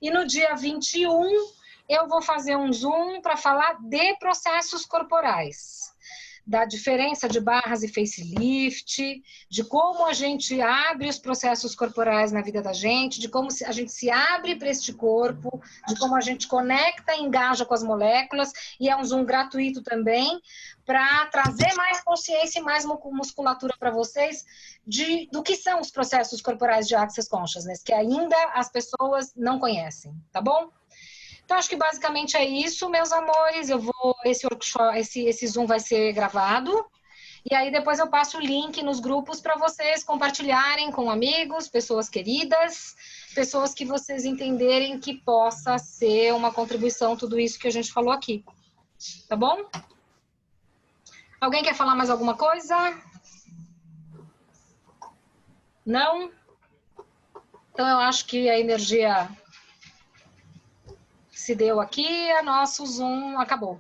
E no dia 21, eu vou fazer um Zoom para falar de processos corporais. da diferença de barras e facelift, de como a gente abre os processos corporais na vida da gente, de como a gente se abre para este corpo, de como a gente conecta e engaja com as moléculas, e é um Zoom gratuito também, para trazer mais consciência e mais musculatura para vocês do que são os processos corporais de Access Consciousness, que ainda as pessoas não conhecem, tá bom? Então, acho que basicamente é isso, meus amores. Esse workshop, esse Zoom vai ser gravado. E aí depois eu passo o link nos grupos para vocês compartilharem com amigos, pessoas queridas, pessoas que vocês entenderem que possa ser uma contribuição tudo isso que a gente falou aqui. Tá bom? Alguém quer falar mais alguma coisa? Não? Então eu acho que a energia se deu aqui, nosso Zoom acabou.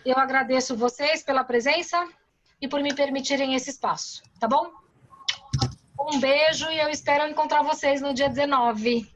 Eu agradeço vocês pela presença e por me permitirem esse espaço, tá bom? Um beijo e eu espero encontrar vocês no dia 19.